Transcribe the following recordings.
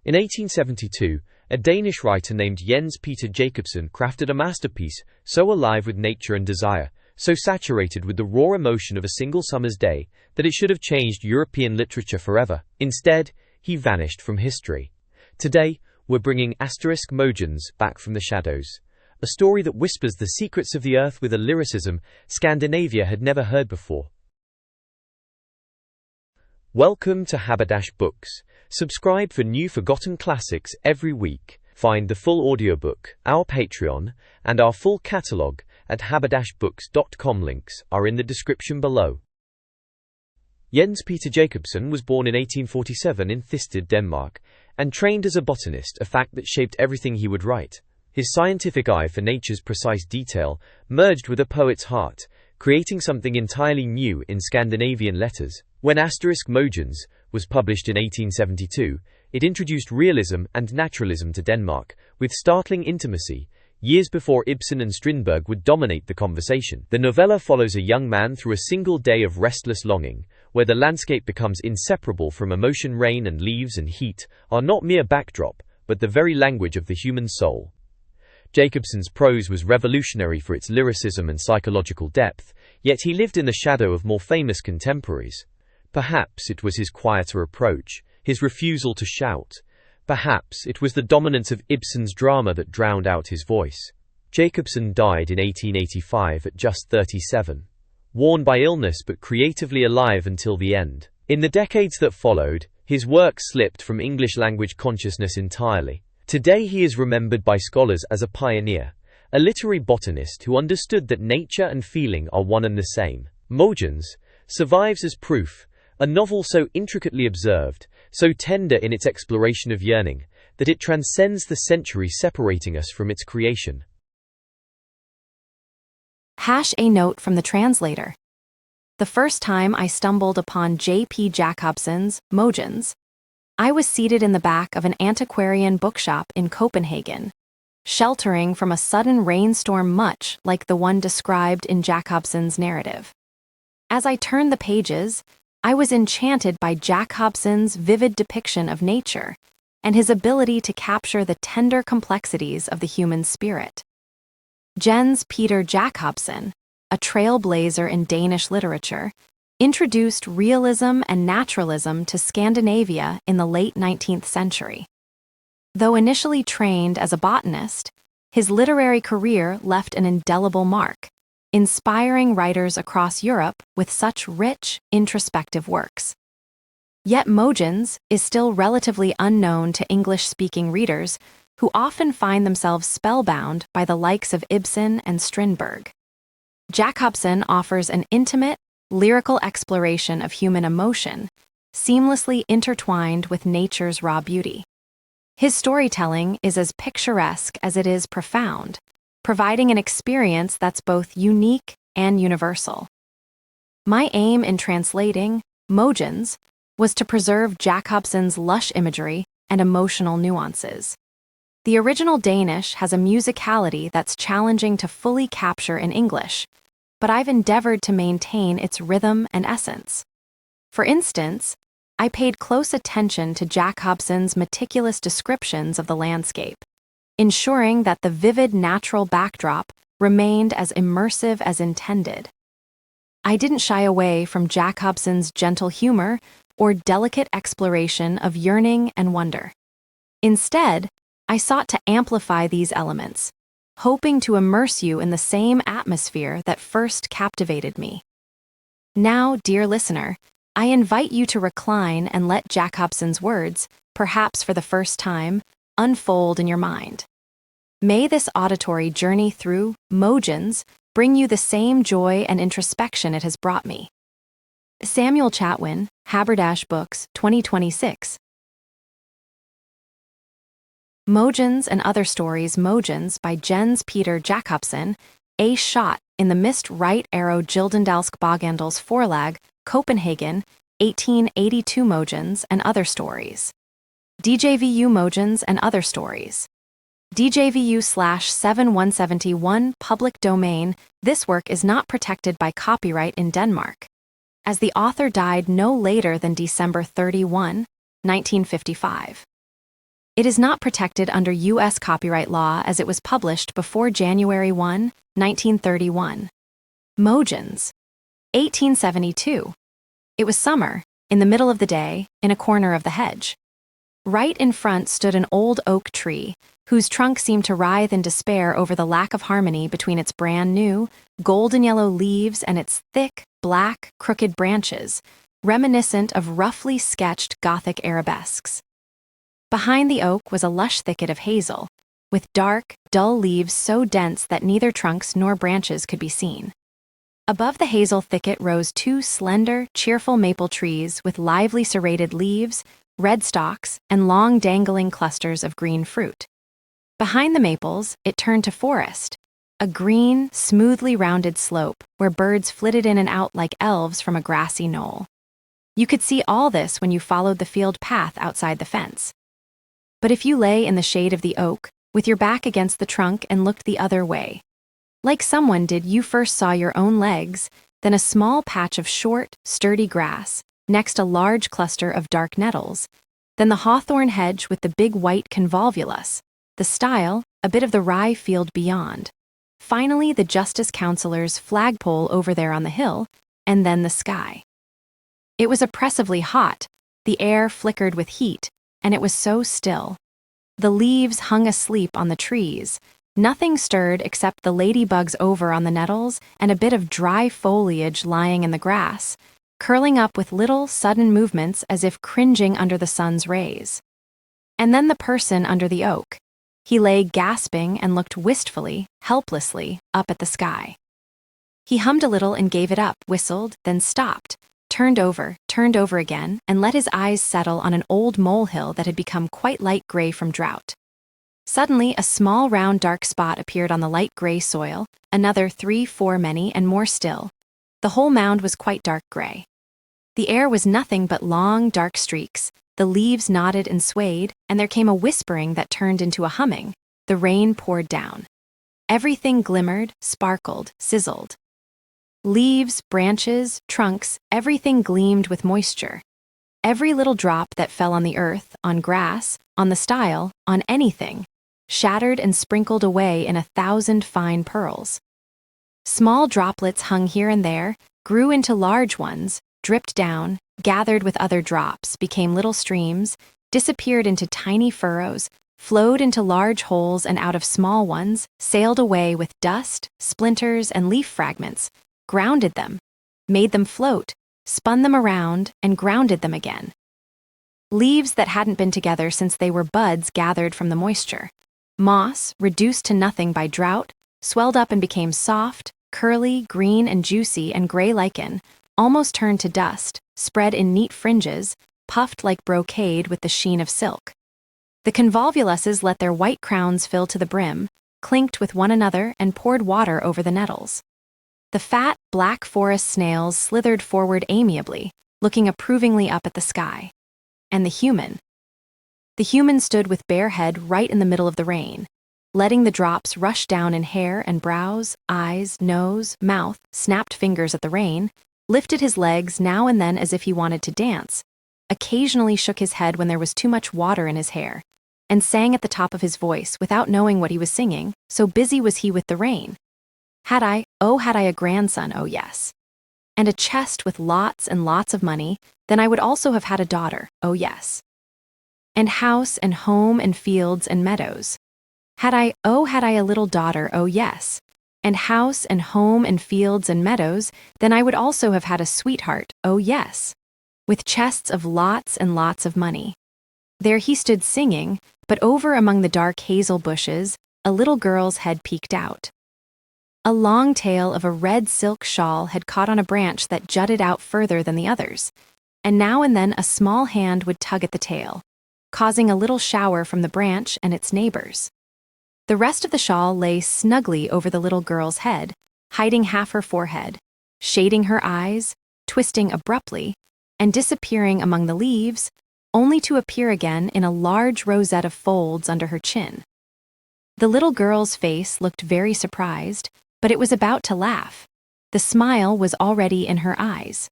In 1872, a Danish writer named Jens Peter Jacobsen crafted a masterpiece so alive with nature and desire, so saturated with the raw emotion of a single summer's day, that it should have changed European literature forever. Instead, he vanished from history. Today, we're bringing Mogens back from the shadows. A story that whispers the secrets of the earth with a lyricism Scandinavia had never heard before. Welcome to Haberdash Books. Subscribe for new forgotten classics every week. Find the full audiobook, our Patreon, and our full catalogue at haberdashbooks.com. Links are in the description below. Jens Peter Jacobsen was born in 1847 in Thisted, Denmark, and trained as a botanist, a fact that shaped everything he would write. His scientific eye for nature's precise detail merged with a poet's heart, creating something entirely new in Scandinavian letters. When Mogens was published in 1872, it introduced realism and naturalism to Denmark, with startling intimacy, years before Ibsen and Strindberg would dominate the conversation. The novella follows a young man through a single day of restless longing, where the landscape becomes inseparable from emotion. Rain and leaves and heat are not mere backdrop, but the very language of the human soul. Jacobsen's prose was revolutionary for its lyricism and psychological depth, yet he lived in the shadow of more famous contemporaries. Perhaps it was his quieter approach, his refusal to shout. Perhaps it was the dominance of Ibsen's drama that drowned out his voice. Jacobsen died in 1885 at just 37. Worn by illness but creatively alive until the end. In the decades that followed, his work slipped from English language consciousness entirely. Today he is remembered by scholars as a pioneer, a literary botanist who understood that nature and feeling are one and the same. Mogens survives as proof, a novel so intricately observed, so tender in its exploration of yearning, that it transcends the centuries separating us from its creation. A note from the translator. The first time I stumbled upon J.P. Jacobsen's Mogens, I was seated in the back of an antiquarian bookshop in Copenhagen, sheltering from a sudden rainstorm much like the one described in Jacobsen's narrative. As I turned the pages, I was enchanted by Jacobsen's vivid depiction of nature and his ability to capture the tender complexities of the human spirit. Jens Peter Jacobsen, a trailblazer in Danish literature, introduced realism and naturalism to Scandinavia in the late 19th century. Though initially trained as a botanist, his literary career left an indelible mark, inspiring writers across Europe with such rich, introspective works. Yet Mogens is still relatively unknown to English-speaking readers who often find themselves spellbound by the likes of Ibsen and Strindberg. Jacobsen offers an intimate, lyrical exploration of human emotion, seamlessly intertwined with nature's raw beauty. His storytelling is as picturesque as it is profound, providing an experience that's both unique and universal. My aim in translating Mogens was to preserve Jacobsen's lush imagery and emotional nuances. The original Danish has a musicality that's challenging to fully capture in English, but I've endeavored to maintain its rhythm and essence. For instance, I paid close attention to Jacobsen's meticulous descriptions of the landscape, ensuring that the vivid natural backdrop remained as immersive as intended. I didn't shy away from Jacobsen's gentle humor or delicate exploration of yearning and wonder. Instead, I sought to amplify these elements, hoping to immerse you in the same atmosphere that first captivated me. Now, dear listener, I invite you to recline and let Jacobsen's words, perhaps for the first time, unfold in your mind. May this auditory journey through Mogens bring you the same joy and introspection it has brought me. Samuel Chatwin, Haberdash Books, 2026. Mogens and Other Stories. Mogens by Jens Peter Jacobsen, A Shot in the Mist, Right Arrow, Gyldendalsk Boghandels Forlag, Copenhagen, 1882. Mogens and Other Stories. DJVU. Mogens and Other Stories. DJVU/7171 public domain. This work is not protected by copyright in Denmark, as the author died no later than December 31, 1955. It is not protected under U.S. copyright law as it was published before January 1, 1931. Mogens. 1872. It was summer, in the middle of the day, in a corner of the hedge. Right in front stood an old oak tree, whose trunk seemed to writhe in despair over the lack of harmony between its brand-new, golden-yellow leaves and its thick, black, crooked branches, reminiscent of roughly sketched Gothic arabesques. Behind the oak was a lush thicket of hazel, with dark, dull leaves so dense that neither trunks nor branches could be seen. Above the hazel thicket rose two slender, cheerful maple trees with lively serrated leaves, red stalks, and long dangling clusters of green fruit. Behind the maples, it turned to forest, a green, smoothly rounded slope where birds flitted in and out like elves from a grassy knoll. You could see all this when you followed the field path outside the fence. But if you lay in the shade of the oak, with your back against the trunk and looked the other way, like someone did, you first saw your own legs, then a small patch of short, sturdy grass, next a large cluster of dark nettles, then the hawthorn hedge with the big white convolvulus, the stile, a bit of the rye field beyond, finally the justice counselor's flagpole over there on the hill, and then the sky. It was oppressively hot, the air flickered with heat, and it was so still. The leaves hung asleep on the trees. Nothing stirred except the ladybugs over on the nettles and a bit of dry foliage lying in the grass, curling up with little, sudden movements as if cringing under the sun's rays. And then the person under the oak. He lay gasping and looked wistfully, helplessly, up at the sky. He hummed a little and gave it up, whistled, then stopped, turned over again, and let his eyes settle on an old molehill that had become quite light gray from drought. Suddenly, a small round dark spot appeared on the light gray soil, another 3, 4, many, and more still. The whole mound was quite dark gray. The air was nothing but long, dark streaks, the leaves nodded and swayed, and there came a whispering that turned into a humming. The rain poured down. Everything glimmered, sparkled, sizzled. Leaves, branches, trunks, everything gleamed with moisture. Every little drop that fell on the earth, on grass, on the stile, on anything, shattered and sprinkled away in 1,000 fine pearls. Small droplets hung here and there, grew into large ones, dripped down, gathered with other drops, became little streams, disappeared into tiny furrows, flowed into large holes and out of small ones, sailed away with dust, splinters, and leaf fragments, grounded them, made them float, spun them around, and grounded them again. Leaves that hadn't been together since they were buds gathered from the moisture. Moss, reduced to nothing by drought, swelled up and became soft, curly, green, and juicy, and gray lichen, almost turned to dust, spread in neat fringes, puffed like brocade with the sheen of silk. The convolvuluses let their white crowns fill to the brim, clinked with one another, and poured water over the nettles. The fat, black forest snails slithered forward amiably, looking approvingly up at the sky. And the human. The human stood with bare head right in the middle of the rain, letting the drops rush down in hair and brows, eyes, nose, mouth, snapped fingers at the rain, lifted his legs now and then as if he wanted to dance, occasionally shook his head when there was too much water in his hair, and sang at the top of his voice without knowing what he was singing, so busy was he with the rain. Had I a grandson, oh yes. And a chest with lots and lots of money, then I would also have had a daughter, oh yes. And house and home and fields and meadows. Had I a little daughter, oh yes. And house and home and fields and meadows, then I would also have had a sweetheart, oh yes. With chests of lots and lots of money. There he stood singing, but over among the dark hazel bushes, a little girl's head peeked out. A long tail of a red silk shawl had caught on a branch that jutted out further than the others, and now and then a small hand would tug at the tail, causing a little shower from the branch and its neighbors. The rest of the shawl lay snugly over the little girl's head, hiding half her forehead, shading her eyes, twisting abruptly, and disappearing among the leaves, only to appear again in a large rosette of folds under her chin. The little girl's face looked very surprised, but it was about to laugh. The smile was already in her eyes.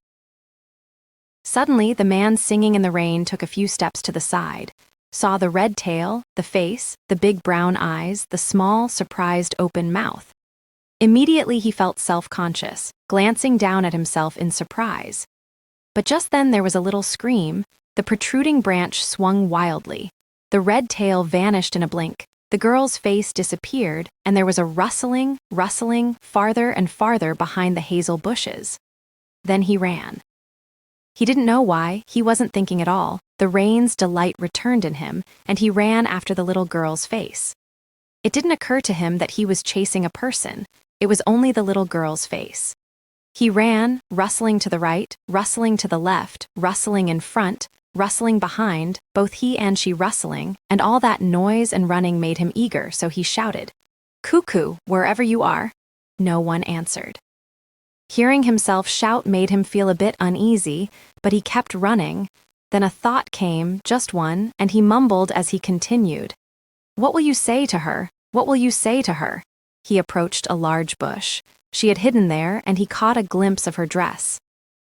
Suddenly, the man singing in the rain took a few steps to the side, saw the red tail, the face, the big brown eyes, the small, surprised open mouth. Immediately he felt self-conscious, glancing down at himself in surprise. But just then there was a little scream, the protruding branch swung wildly. The red tail vanished in a blink, the girl's face disappeared, and there was a rustling, farther and farther behind the hazel bushes. Then he ran. He didn't know why, he wasn't thinking at all. The rain's delight returned in him, and he ran after the little girl's face. It didn't occur to him that he was chasing a person, it was only the little girl's face. He ran, rustling to the right, rustling to the left, rustling in front, rustling behind, both he and she rustling, and all that noise and running made him eager, so he shouted, "Cuckoo, wherever you are." No one answered. Hearing himself shout made him feel a bit uneasy, but he kept running. Then a thought came, just one, and he mumbled as he continued. "What will you say to her? What will you say to her?" He approached a large bush. She had hidden there, and he caught a glimpse of her dress.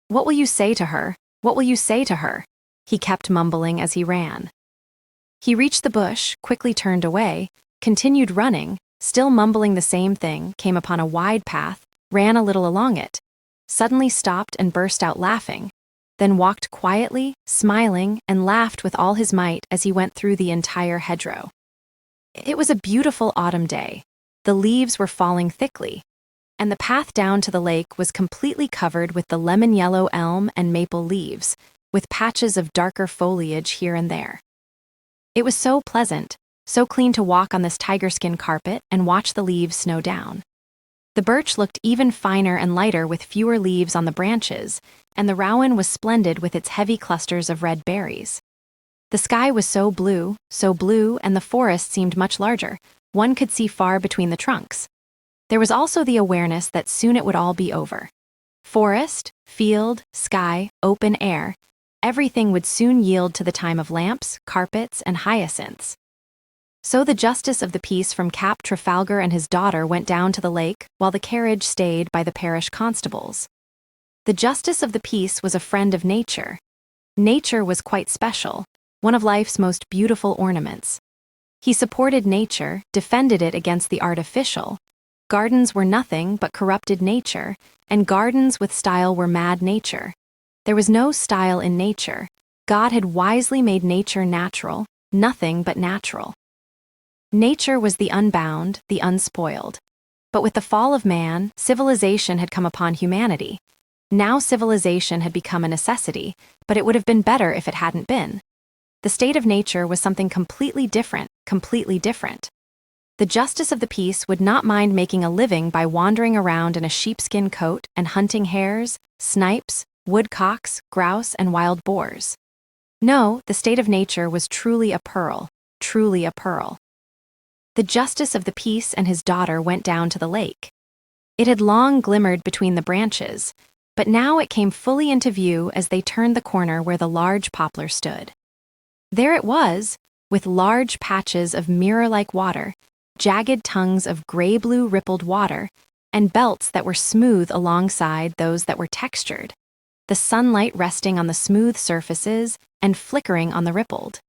"What will you say to her? What will you say to her?" He kept mumbling as he ran. He reached the bush, quickly turned away, continued running, still mumbling the same thing, came upon a wide path, ran a little along it, suddenly stopped and burst out laughing, then walked quietly, smiling, and laughed with all his might as he went through the entire hedgerow. It was a beautiful autumn day. The leaves were falling thickly, and the path down to the lake was completely covered with the lemon-yellow elm and maple leaves, with patches of darker foliage here and there. It was so pleasant, so clean to walk on this tiger-skin carpet and watch the leaves snow down. The birch looked even finer and lighter with fewer leaves on the branches, and the rowan was splendid with its heavy clusters of red berries. The sky was so blue, and the forest seemed much larger. One could see far between the trunks. There was also the awareness that soon it would all be over. Forest, field, sky, open air, everything would soon yield to the time of lamps, carpets, and hyacinths. So the justice of the peace from Cap Trafalgar and his daughter went down to the lake, while the carriage stayed by the parish constables. The justice of the peace was a friend of nature. Nature was quite special, one of life's most beautiful ornaments. He supported nature, defended it against the artificial. Gardens were nothing but corrupted nature, and gardens with style were mad nature. There was no style in nature. God had wisely made nature natural, nothing but natural. Nature was the unbound, the unspoiled. But with the fall of man, civilization had come upon humanity. Now civilization had become a necessity, but it would have been better if it hadn't been. The state of nature was something completely different, completely different. The justice of the peace would not mind making a living by wandering around in a sheepskin coat and hunting hares, snipes, woodcocks, grouse, and wild boars. No, the state of nature was truly a pearl, truly a pearl. The justice of the peace and his daughter went down to the lake. It had long glimmered between the branches, but now it came fully into view as they turned the corner where the large poplar stood. There it was, with large patches of mirror-like water, jagged tongues of gray-blue rippled water, and belts that were smooth alongside those that were textured, the sunlight resting on the smooth surfaces and flickering on the rippled.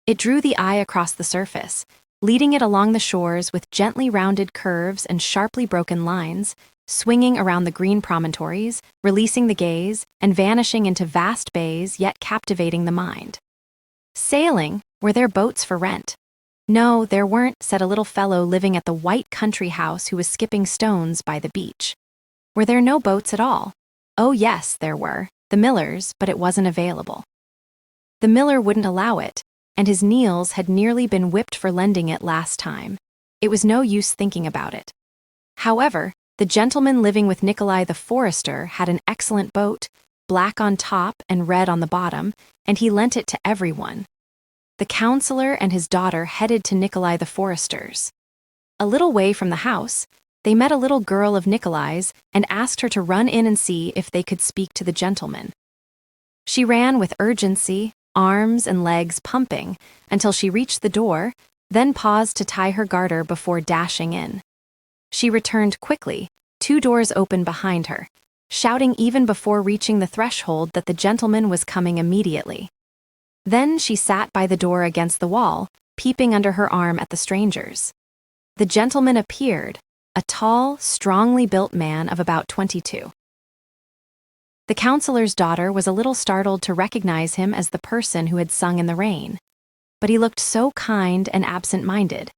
It drew the eye across the surface, leading it along the shores with gently rounded curves and sharply broken lines, swinging around the green promontories, releasing the gaze, and vanishing into vast bays yet captivating the mind. Sailing? Were there boats for rent? No, there weren't, said a little fellow living at the white country house who was skipping stones by the beach. Were there no boats at all? Oh yes, there were, the miller's, but it wasn't available. The miller wouldn't allow it, and his Niels had nearly been whipped for lending it last time. It was no use thinking about it. However, the gentleman living with Nikolai the forester had an excellent boat, black on top and red on the bottom, and he lent it to everyone. The counselor and his daughter headed to Nikolai the forester's. A little way from the house, they met a little girl of Nikolai's and asked her to run in and see if they could speak to the gentleman. She ran with urgency, arms and legs pumping, until she reached the door, then paused to tie her garter before dashing in. She returned quickly, 2 doors open behind her, shouting even before reaching the threshold that the gentleman was coming immediately. Then she sat by the door against the wall, peeping under her arm at the strangers. The gentleman appeared, a tall, strongly built man of about 22. The counselor's daughter was a little startled to recognize him as the person who had sung in the rain. But he looked so kind and absent-minded.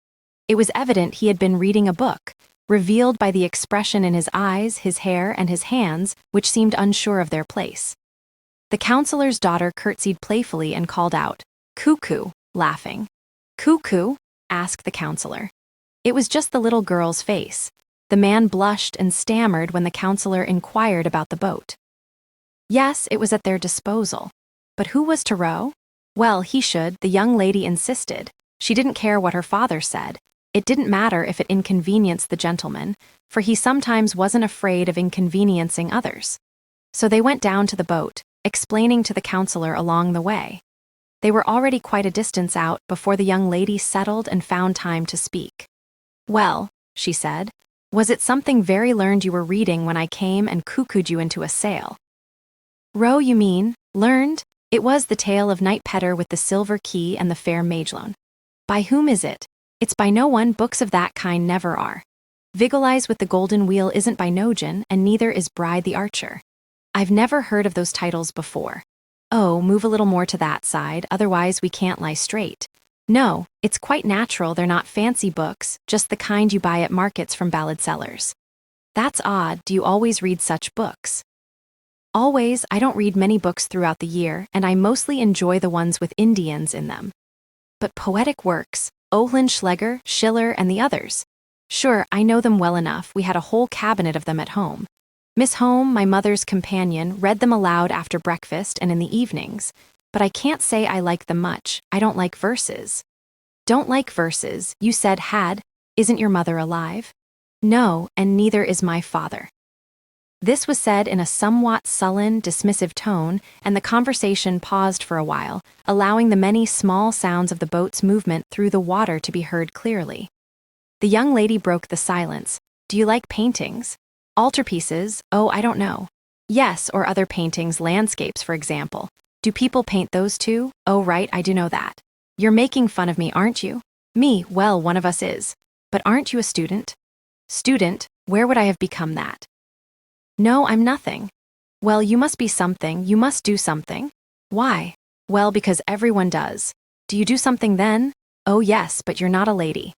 It was evident he had been reading a book, revealed by the expression in his eyes, his hair, and his hands, which seemed unsure of their place. The counselor's daughter curtsied playfully and called out, "Cuckoo," laughing. "Cuckoo?" asked the counselor. It was just the little girl's face. The man blushed and stammered when the counselor inquired about the boat. Yes, it was at their disposal. But who was to row? Well, he should, the young lady insisted. She didn't care what her father said. It didn't matter if it inconvenienced the gentleman, for he sometimes wasn't afraid of inconveniencing others. So they went down to the boat, explaining to the counselor along the way. They were already quite a distance out before the young lady settled and found time to speak. "Well," she said, "was it something very learned you were reading when I came and cuckooed you into a sail?" "Row, you mean? Learned? It was the tale of Knight Petter with the silver key and the fair Magellan." "By whom is it?" "It's by no one. Books of that kind never are. Vigilize with the Golden Wheel isn't by Nogen, and neither is Bride the Archer." "I've never heard of those titles before." "Oh, move a little more to that side, otherwise we can't lie straight." "No, it's quite natural they're not fancy books, just the kind you buy at markets from ballad sellers." "That's odd. Do you always read such books?" "Always. I don't read many books throughout the year, and I mostly enjoy the ones with Indians in them." "But poetic works, Oehlenschläger, Schiller, and the others." "Sure, I know them well enough. We had a whole cabinet of them at home. Miss Home, my mother's companion, read them aloud after breakfast and in the evenings, but I can't say I like them much. I don't like verses." "Don't like verses? You said had. Isn't your mother alive?" "No, and neither is my father." This was said in a somewhat sullen, dismissive tone, and the conversation paused for a while, allowing the many small sounds of the boat's movement through the water to be heard clearly. The young lady broke the silence. "Do you like paintings?" "Altarpieces? Oh, I don't know." "Yes, or other paintings, landscapes, for example. Do people paint those too?" "Oh, right, I do know that." "You're making fun of me, aren't you?" "Me? Well, one of us is. But aren't you a student?" "Student? Where would I have become that?" "No, I'm nothing." "Well, you must be something. You must do something." "Why?" "Well, because everyone does." "Do you do something then?" "Oh, yes, but you're not a lady."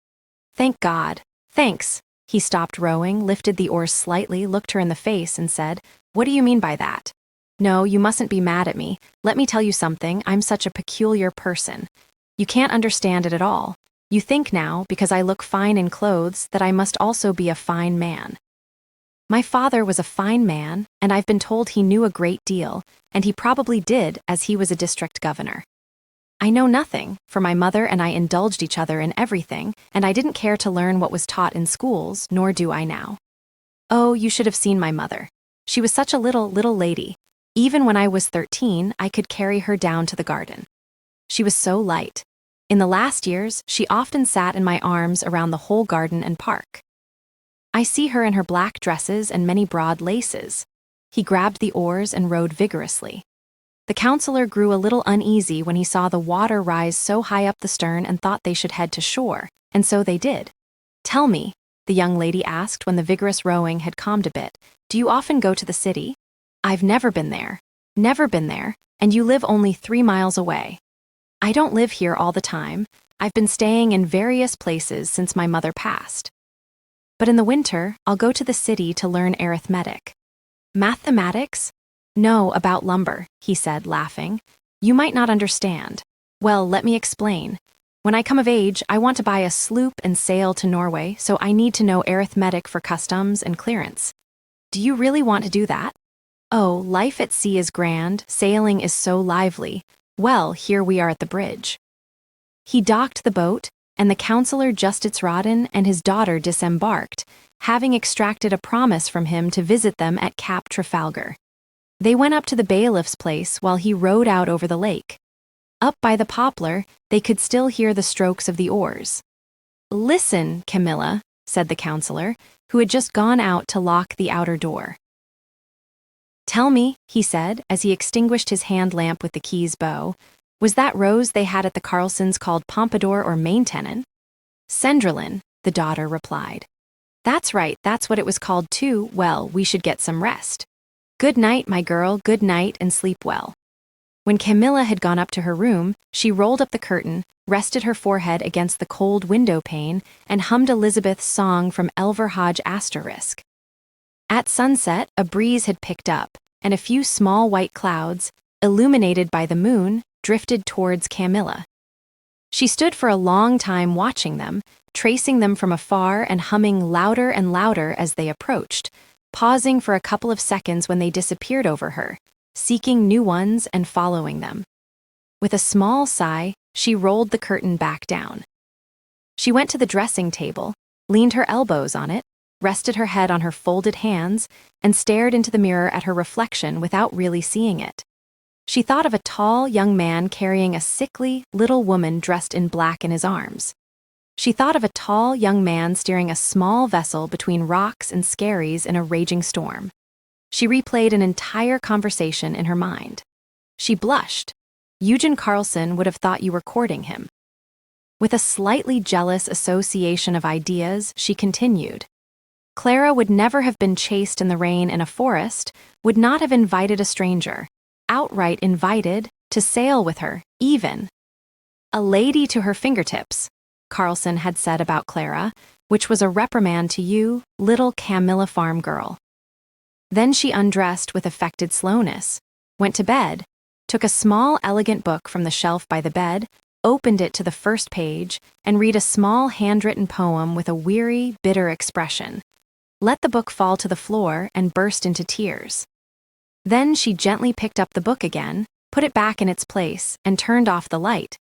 "Thank God." "Thanks." He stopped rowing, lifted the oars slightly, looked her in the face, and said, "What do you mean by that?" "No, you mustn't be mad at me. Let me tell you something. I'm such a peculiar person. You can't understand it at all. You think now, because I look fine in clothes, that I must also be a fine man. My father was a fine man, and I've been told he knew a great deal, and he probably did, as he was a district governor. I know nothing, for my mother and I indulged each other in everything, and I didn't care to learn what was taught in schools, nor do I now. Oh, you should have seen my mother. She was such a little lady. Even when I was 13, I could carry her down to the garden. She was so light. In the last years, she often sat in my arms around the whole garden and park. I see her in her black dresses and many broad laces." He grabbed the oars and rowed vigorously. The counselor grew a little uneasy when he saw the water rise so high up the stern and thought they should head to shore, and so they did. "Tell me," the young lady asked when the vigorous rowing had calmed a bit, "do you often go to the city?" "I've never been there." "Never been there? And you live only 3 miles away." "I don't live here all the time. I've been staying in various places since my mother passed. But in the winter, I'll go to the city to learn arithmetic." "Mathematics?" "No, about lumber," he said, laughing. "You might not understand. Well, let me explain. When I come of age, I want to buy a sloop and sail to Norway, so I need to know arithmetic for customs and clearance." "Do you really want to do that?" "Oh, life at sea is grand, sailing is so lively. Well, here we are at the bridge." He docked the boat, and the counselor Justitsråden and his daughter disembarked, having extracted a promise from him to visit them at Cap Trafalgar. They went up to the bailiff's place while he rowed out over the lake. Up by the poplar, they could still hear the strokes of the oars. "Listen, Camilla," said the counselor, who had just gone out to lock the outer door. "Tell me," he said, as he extinguished his hand lamp with the key's bow, Was that rose they had at the Carlsons called Pompadour or Maintainen? Sendralin, the daughter replied. That's right, that's what it was called too. Well, we should get some rest. Good night, my girl, good night, and sleep well. When Camilla had gone up to her room, she rolled up the curtain, rested her forehead against the cold window pane, and hummed Elizabeth's song from Elverhodge Asterisk. At sunset, a breeze had picked up, and a few small white clouds, illuminated by the moon, drifted towards Camilla. She stood for a long time watching them, tracing them from afar and humming louder and louder as they approached, pausing for a couple of seconds when they disappeared over her, seeking new ones and following them. With a small sigh, she rolled the curtain back down. She went to the dressing table, leaned her elbows on it, rested her head on her folded hands, and stared into the mirror at her reflection without really seeing it. She thought of a tall young man carrying a sickly, little woman dressed in black in his arms. She thought of a tall young man steering a small vessel between rocks and skerries in a raging storm. She replayed an entire conversation in her mind. She blushed. Eugen Carlson would have thought you were courting him. With a slightly jealous association of ideas, she continued. Clara would never have been chased in the rain in a forest, would not have invited a stranger, outright invited, to sail with her, even. A lady to her fingertips, Carlson had said about Clara, which was a reprimand to you, little Camilla farm girl. Then she undressed with affected slowness, went to bed, took a small elegant book from the shelf by the bed, opened it to the first page, and read a small handwritten poem with a weary, bitter expression. Let the book fall to the floor and burst into tears. Then she gently picked up the book again, put it back in its place, and turned off the light.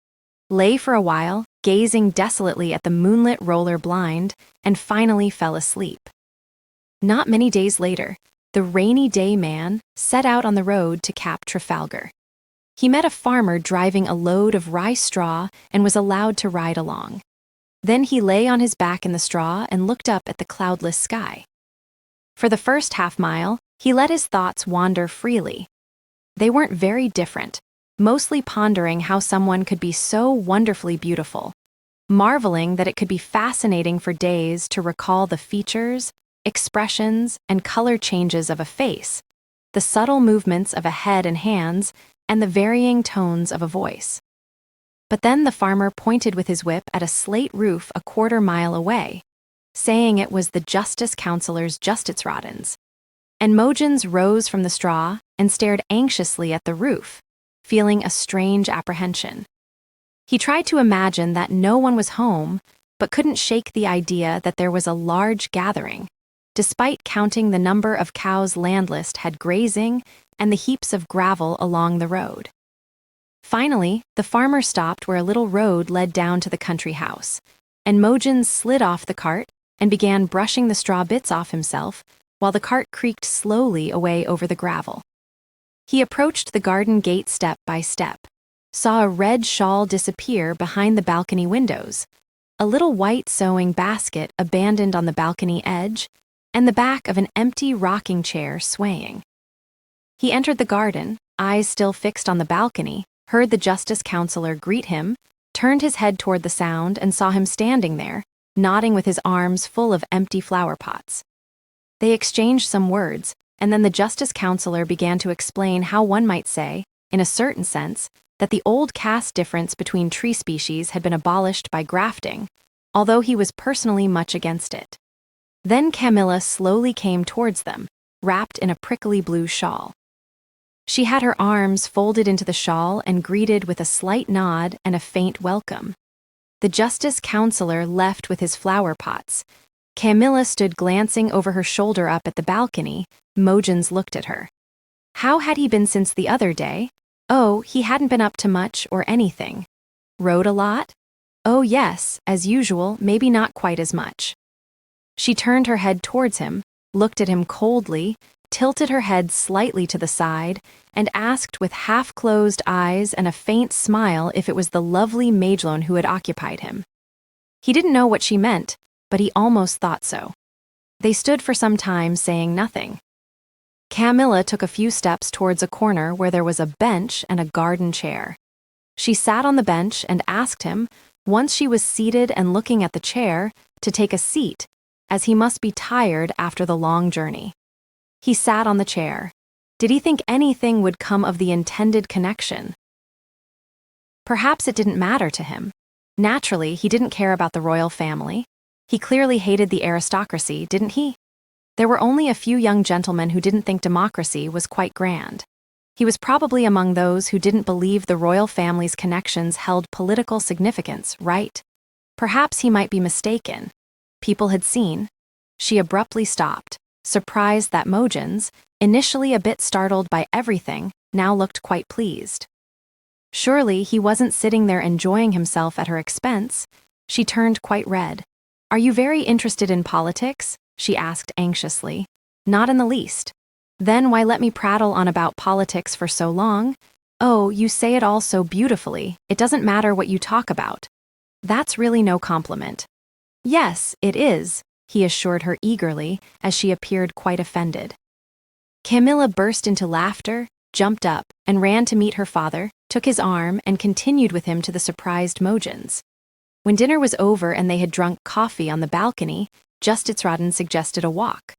Lay for a while, gazing desolately at the moonlit roller blind, and finally fell asleep. Not many days later, the rainy day man set out on the road to Cap Trafalgar. He met a farmer driving a load of rye straw and was allowed to ride along. Then he lay on his back in the straw and looked up at the cloudless sky. For the first half-mile, he let his thoughts wander freely. They weren't very different, mostly pondering how someone could be so wonderfully beautiful, marveling that it could be fascinating for days to recall the features, expressions, and color changes of a face, the subtle movements of a head and hands, and the varying tones of a voice. But then the farmer pointed with his whip at a slate roof a quarter-mile away, saying it was the Justice Councillor's Justitsrådens. And Mogens rose from the straw and stared anxiously at the roof, feeling a strange apprehension. He tried to imagine that no one was home, but couldn't shake the idea that there was a large gathering, despite counting the number of cows Landlist had grazing and the heaps of gravel along the road. Finally, the farmer stopped where a little road led down to the country house, and Mogens slid off the cart and began brushing the straw bits off himself while the cart creaked slowly away over the gravel. He approached the garden gate step by step, saw a red shawl disappear behind the balcony windows, a little white sewing basket abandoned on the balcony edge, and the back of an empty rocking chair swaying. He entered the garden, eyes still fixed on the balcony, heard the Justice Councillor greet him, turned his head toward the sound and saw him standing there, nodding with his arms full of empty flower pots. They exchanged some words, and then the Justice Councillor began to explain how one might say, in a certain sense, that the old caste difference between tree species had been abolished by grafting, although he was personally much against it. Then Camilla slowly came towards them, wrapped in a prickly blue shawl. She had her arms folded into the shawl and greeted with a slight nod and a faint welcome. The Justice Councillor left with his flower pots. Camilla stood glancing over her shoulder up at the balcony. Mogens looked at her. How had he been since the other day? Oh, he hadn't been up to much or anything. Rode a lot? Oh yes, as usual, maybe not quite as much. She turned her head towards him, looked at him coldly, tilted her head slightly to the side, and asked with half-closed eyes and a faint smile if it was the lovely Magellan who had occupied him. He didn't know what she meant, but he almost thought so. They stood for some time saying nothing. Camilla took a few steps towards a corner where there was a bench and a garden chair. She sat on the bench and asked him, once she was seated and looking at the chair, to take a seat, as he must be tired after the long journey. He sat on the chair. Did he think anything would come of the intended connection? Perhaps it didn't matter to him. Naturally, he didn't care about the royal family. He clearly hated the aristocracy, didn't he? There were only a few young gentlemen who didn't think democracy was quite grand. He was probably among those who didn't believe the royal family's connections held political significance, right? Perhaps he might be mistaken. People had seen. She abruptly stopped, surprised that Mogens, initially a bit startled by everything, now looked quite pleased. Surely he wasn't sitting there enjoying himself at her expense. She turned quite red. "Are you very interested in politics?" she asked anxiously. "Not in the least." "Then why let me prattle on about politics for so long?" "Oh, you say it all so beautifully, it doesn't matter what you talk about." "That's really no compliment." "Yes, it is," he assured her eagerly, as she appeared quite offended. Camilla burst into laughter, jumped up, and ran to meet her father, took his arm, and continued with him to the surprised Mogens. When dinner was over and they had drunk coffee on the balcony, Justitsråden suggested a walk.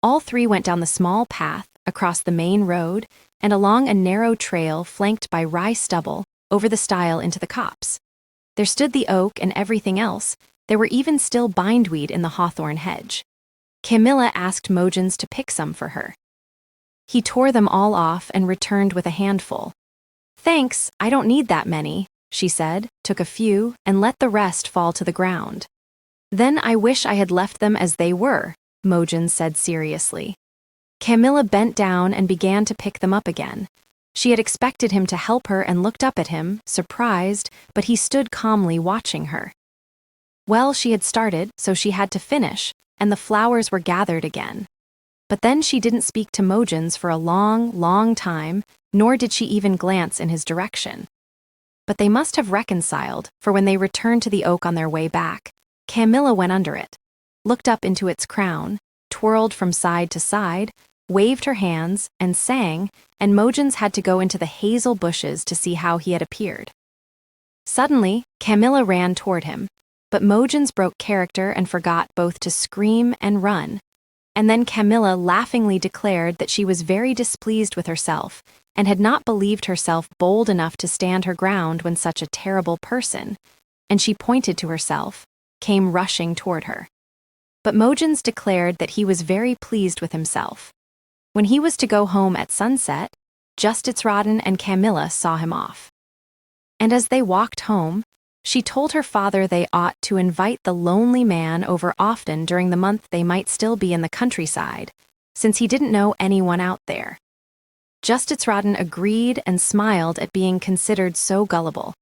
All three went down the small path, across the main road, and along a narrow trail flanked by rye stubble, over the stile into the copse. There stood the oak and everything else. There were even still bindweed in the hawthorn hedge. Camilla asked Mogens to pick some for her. He tore them all off and returned with a handful. "Thanks, I don't need that many," she said, took a few, and let the rest fall to the ground. "Then I wish I had left them as they were," Mogens said seriously. Camilla bent down and began to pick them up again. She had expected him to help her and looked up at him, surprised, but he stood calmly watching her. Well, she had started, so she had to finish, and the flowers were gathered again. But then she didn't speak to Mogens for a long, long time, nor did she even glance in his direction. But they must have reconciled, for when they returned to the oak on their way back, Camilla went under it, looked up into its crown, twirled from side to side, waved her hands, and sang, and Mogens had to go into the hazel bushes to see how he had appeared. Suddenly, Camilla ran toward him, but Mogens broke character and forgot both to scream and run. And then Camilla laughingly declared that she was very displeased with herself and had not believed herself bold enough to stand her ground when such a terrible person, and she pointed to herself, came rushing toward her. But Mogens declared that he was very pleased with himself. When he was to go home at sunset, Justitsråden and Camilla saw him off. And as they walked home, she told her father they ought to invite the lonely man over often during the month they might still be in the countryside, since he didn't know anyone out there. Justitsråden agreed and smiled at being considered so gullible,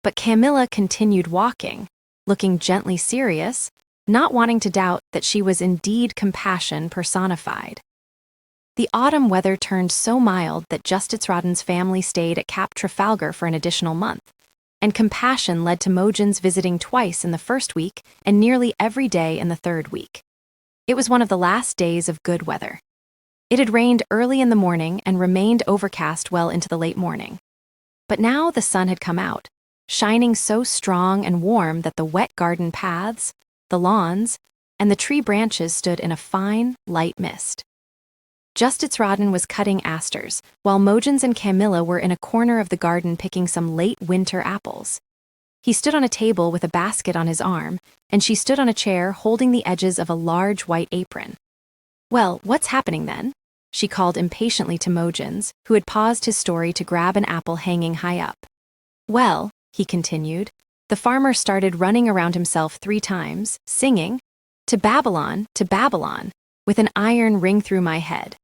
but Camilla continued walking, looking gently serious, not wanting to doubt that she was indeed compassion personified. The autumn weather turned so mild that Justitsråden's family stayed at Cap Trafalgar for an additional month, and compassion led to Mogens visiting twice in the first week and nearly every day in the third week. It was one of the last days of good weather. It had rained early in the morning and remained overcast well into the late morning. But now the sun had come out, shining so strong and warm that the wet garden paths, the lawns, and the tree branches stood in a fine, light mist. Justitsråden was cutting asters, while Mogens and Camilla were in a corner of the garden picking some late winter apples. He stood on a table with a basket on his arm, and she stood on a chair holding the edges of a large white apron. "Well, what's happening then?" she called impatiently to Mogens, who had paused his story to grab an apple hanging high up. "Well," he continued, "the farmer started running around himself 3 times, singing, 'To Babylon, with an iron ring through my head.'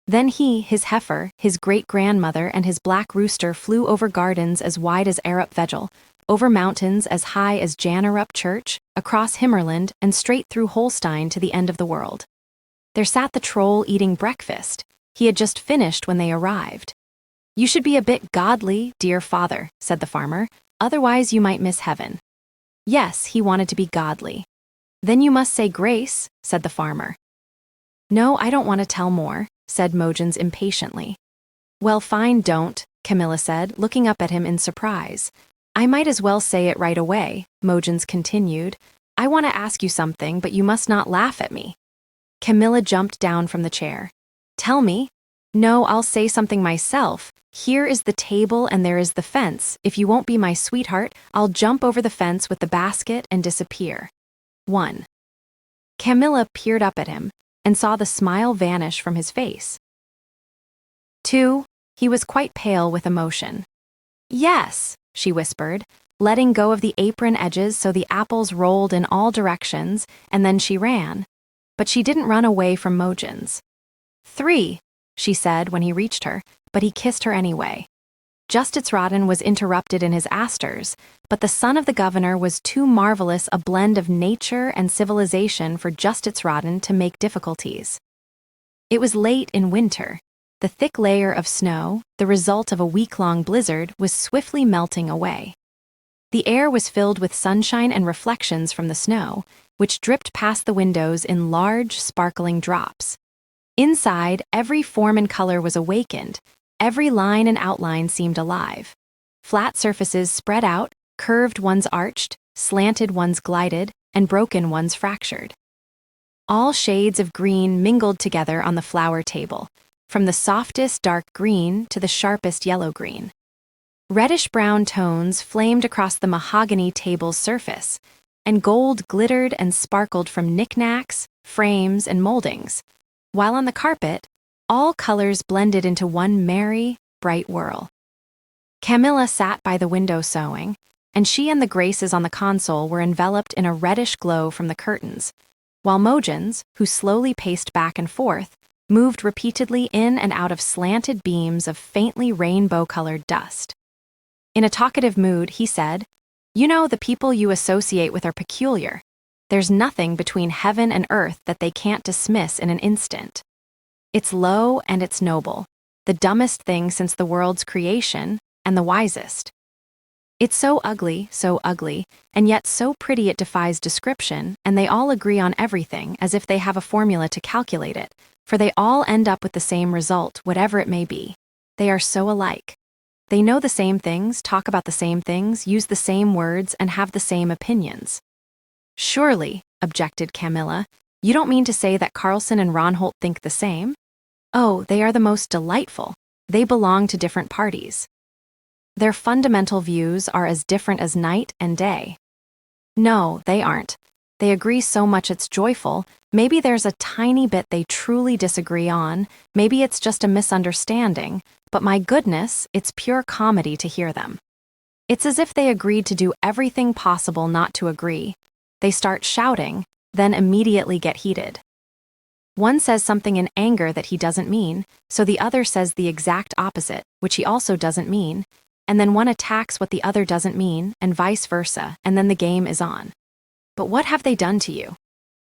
Then he, his heifer, his great-grandmother, and his black rooster flew over gardens as wide as Arup Vegel, over mountains as high as Jannerup Church, across Himmerland, and straight through Holstein to the end of the world. There sat the troll eating breakfast. He had just finished when they arrived. 'You should be a bit godly, dear father,' said the farmer, 'otherwise you might miss heaven.' Yes, he wanted to be godly. 'Then you must say grace,' said the farmer. 'No, I don't want to tell more,' said Mogens impatiently. Well, fine, don't, Camilla said, looking up at him in surprise. I might as well say it right away, Mogens continued. I want to ask you something, but you must not laugh at me. Camilla jumped down from the chair. Tell me. No, I'll say something myself. Here is the table and there is the fence. If you won't be my sweetheart, I'll jump over the fence with the basket and disappear. 1. Camilla peered up at him and saw the smile vanish from his face. 2. He was quite pale with emotion. Yes, she whispered, letting go of the apron edges so the apples rolled in all directions, and then she ran. But she didn't run away from Mogens. 3, she said when he reached her, but he kissed her anyway. Justitsraden was interrupted in his asters, but the son of the governor was too marvelous a blend of nature and civilization for Justitsraden to make difficulties. It was late in winter. The thick layer of snow, the result of a week-long blizzard, was swiftly melting away. The air was filled with sunshine and reflections from the snow, which dripped past the windows in large, sparkling drops. Inside, every form and color was awakened. Every line and outline seemed alive. Flat surfaces spread out, curved ones arched, slanted ones glided, and broken ones fractured. All shades of green mingled together on the flower table, from the softest dark green to the sharpest yellow-green. Reddish-brown tones flamed across the mahogany table's surface, and gold glittered and sparkled from knickknacks, frames, and moldings, while on the carpet, all colors blended into one merry, bright whirl. Camilla sat by the window sewing, and she and the Graces on the console were enveloped in a reddish glow from the curtains, while Mogens, who slowly paced back and forth, moved repeatedly in and out of slanted beams of faintly rainbow-colored dust. In a talkative mood, he said, "You know, the people you associate with are peculiar. There's nothing between heaven and earth that they can't dismiss in an instant. It's low and it's noble, the dumbest thing since the world's creation, and the wisest. It's so ugly, and yet so pretty it defies description, and they all agree on everything as if they have a formula to calculate it, for they all end up with the same result, whatever it may be. They are so alike. They know the same things, talk about the same things, use the same words, and have the same opinions." "Surely," objected Camilla, "you don't mean to say that Carlson and Ronholt think the same?" "Oh, they are the most delightful. They belong to different parties. Their fundamental views are as different as night and day." "No, they aren't. They agree so much it's joyful. Maybe there's a tiny bit they truly disagree on, maybe it's just a misunderstanding, but my goodness, it's pure comedy to hear them. It's as if they agreed to do everything possible not to agree. They start shouting, then immediately get heated. One says something in anger that he doesn't mean, so the other says the exact opposite, which he also doesn't mean, and then one attacks what the other doesn't mean, and vice versa, and then the game is on. But what have they done to you?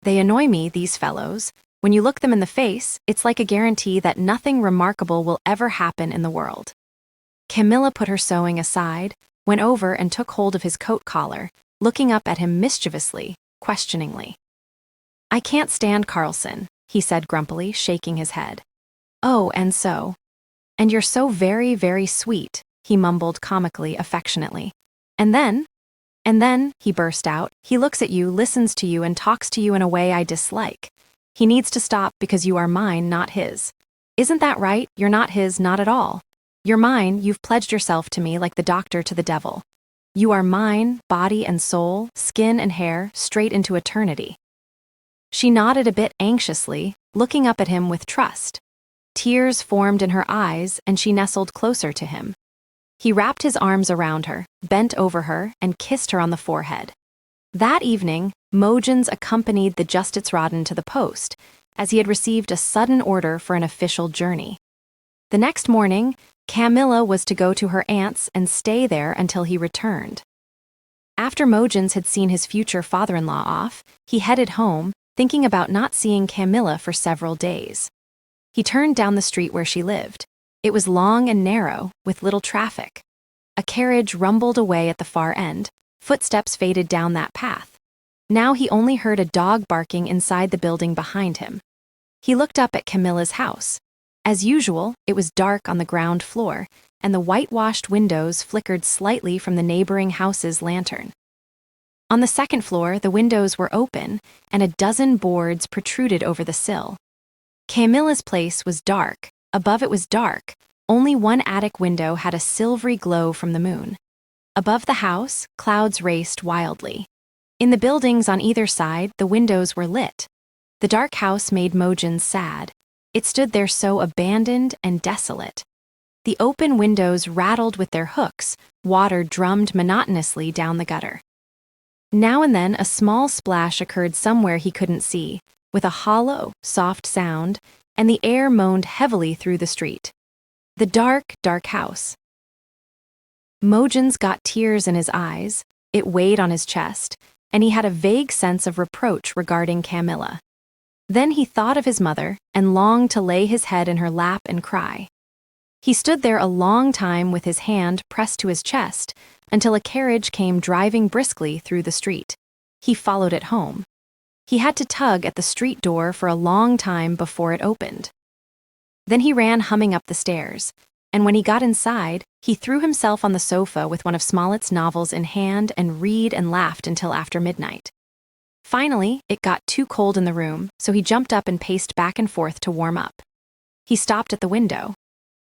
They annoy me, these fellows. When you look them in the face, it's like a guarantee that nothing remarkable will ever happen in the world." Camilla put her sewing aside, went over and took hold of his coat collar, looking up at him mischievously, questioningly. "I can't stand Carlson," he said grumpily, shaking his head. "Oh, and so? And you're so very, very sweet," he mumbled comically, affectionately. And then, he burst out, "he looks at you, listens to you, and talks to you in a way I dislike. He needs to stop because you are mine, not his. Isn't that right? You're not his, not at all. You're mine, you've pledged yourself to me like the doctor to the devil. You are mine, body and soul, skin and hair, straight into eternity." She nodded a bit anxiously, looking up at him with trust. Tears formed in her eyes, and she nestled closer to him. He wrapped his arms around her, bent over her, and kissed her on the forehead. That evening, Mogens accompanied the Justitsraden to the post, as he had received a sudden order for an official journey. The next morning, Camilla was to go to her aunt's and stay there until he returned. After Mogens had seen his future father-in-law off, he headed home, thinking about not seeing Camilla for several days. He turned down the street where she lived. It was long and narrow, with little traffic. A carriage rumbled away at the far end, footsteps faded down that path. Now he only heard a dog barking inside the building behind him. He looked up at Camilla's house. As usual, it was dark on the ground floor, and the whitewashed windows flickered slightly from the neighboring house's lantern. On the second floor, the windows were open, and a dozen boards protruded over the sill. Camilla's place was dark. Above it was dark. Only one attic window had a silvery glow from the moon. Above the house, clouds raced wildly. In the buildings on either side, the windows were lit. The dark house made Mogens sad. It stood there so abandoned and desolate. The open windows rattled with their hooks, water drummed monotonously down the gutter. Now and then a small splash occurred somewhere he couldn't see, with a hollow, soft sound, and the air moaned heavily through the street. The dark, dark house. Mogens got tears in his eyes, it weighed on his chest, and he had a vague sense of reproach regarding Camilla. Then he thought of his mother and longed to lay his head in her lap and cry. He stood there a long time with his hand pressed to his chest until a carriage came driving briskly through the street. He followed it home. He had to tug at the street door for a long time before it opened. Then he ran humming up the stairs, and when he got inside, he threw himself on the sofa with one of Smollett's novels in hand and read and laughed until after midnight. Finally, it got too cold in the room, so he jumped up and paced back and forth to warm up. He stopped at the window.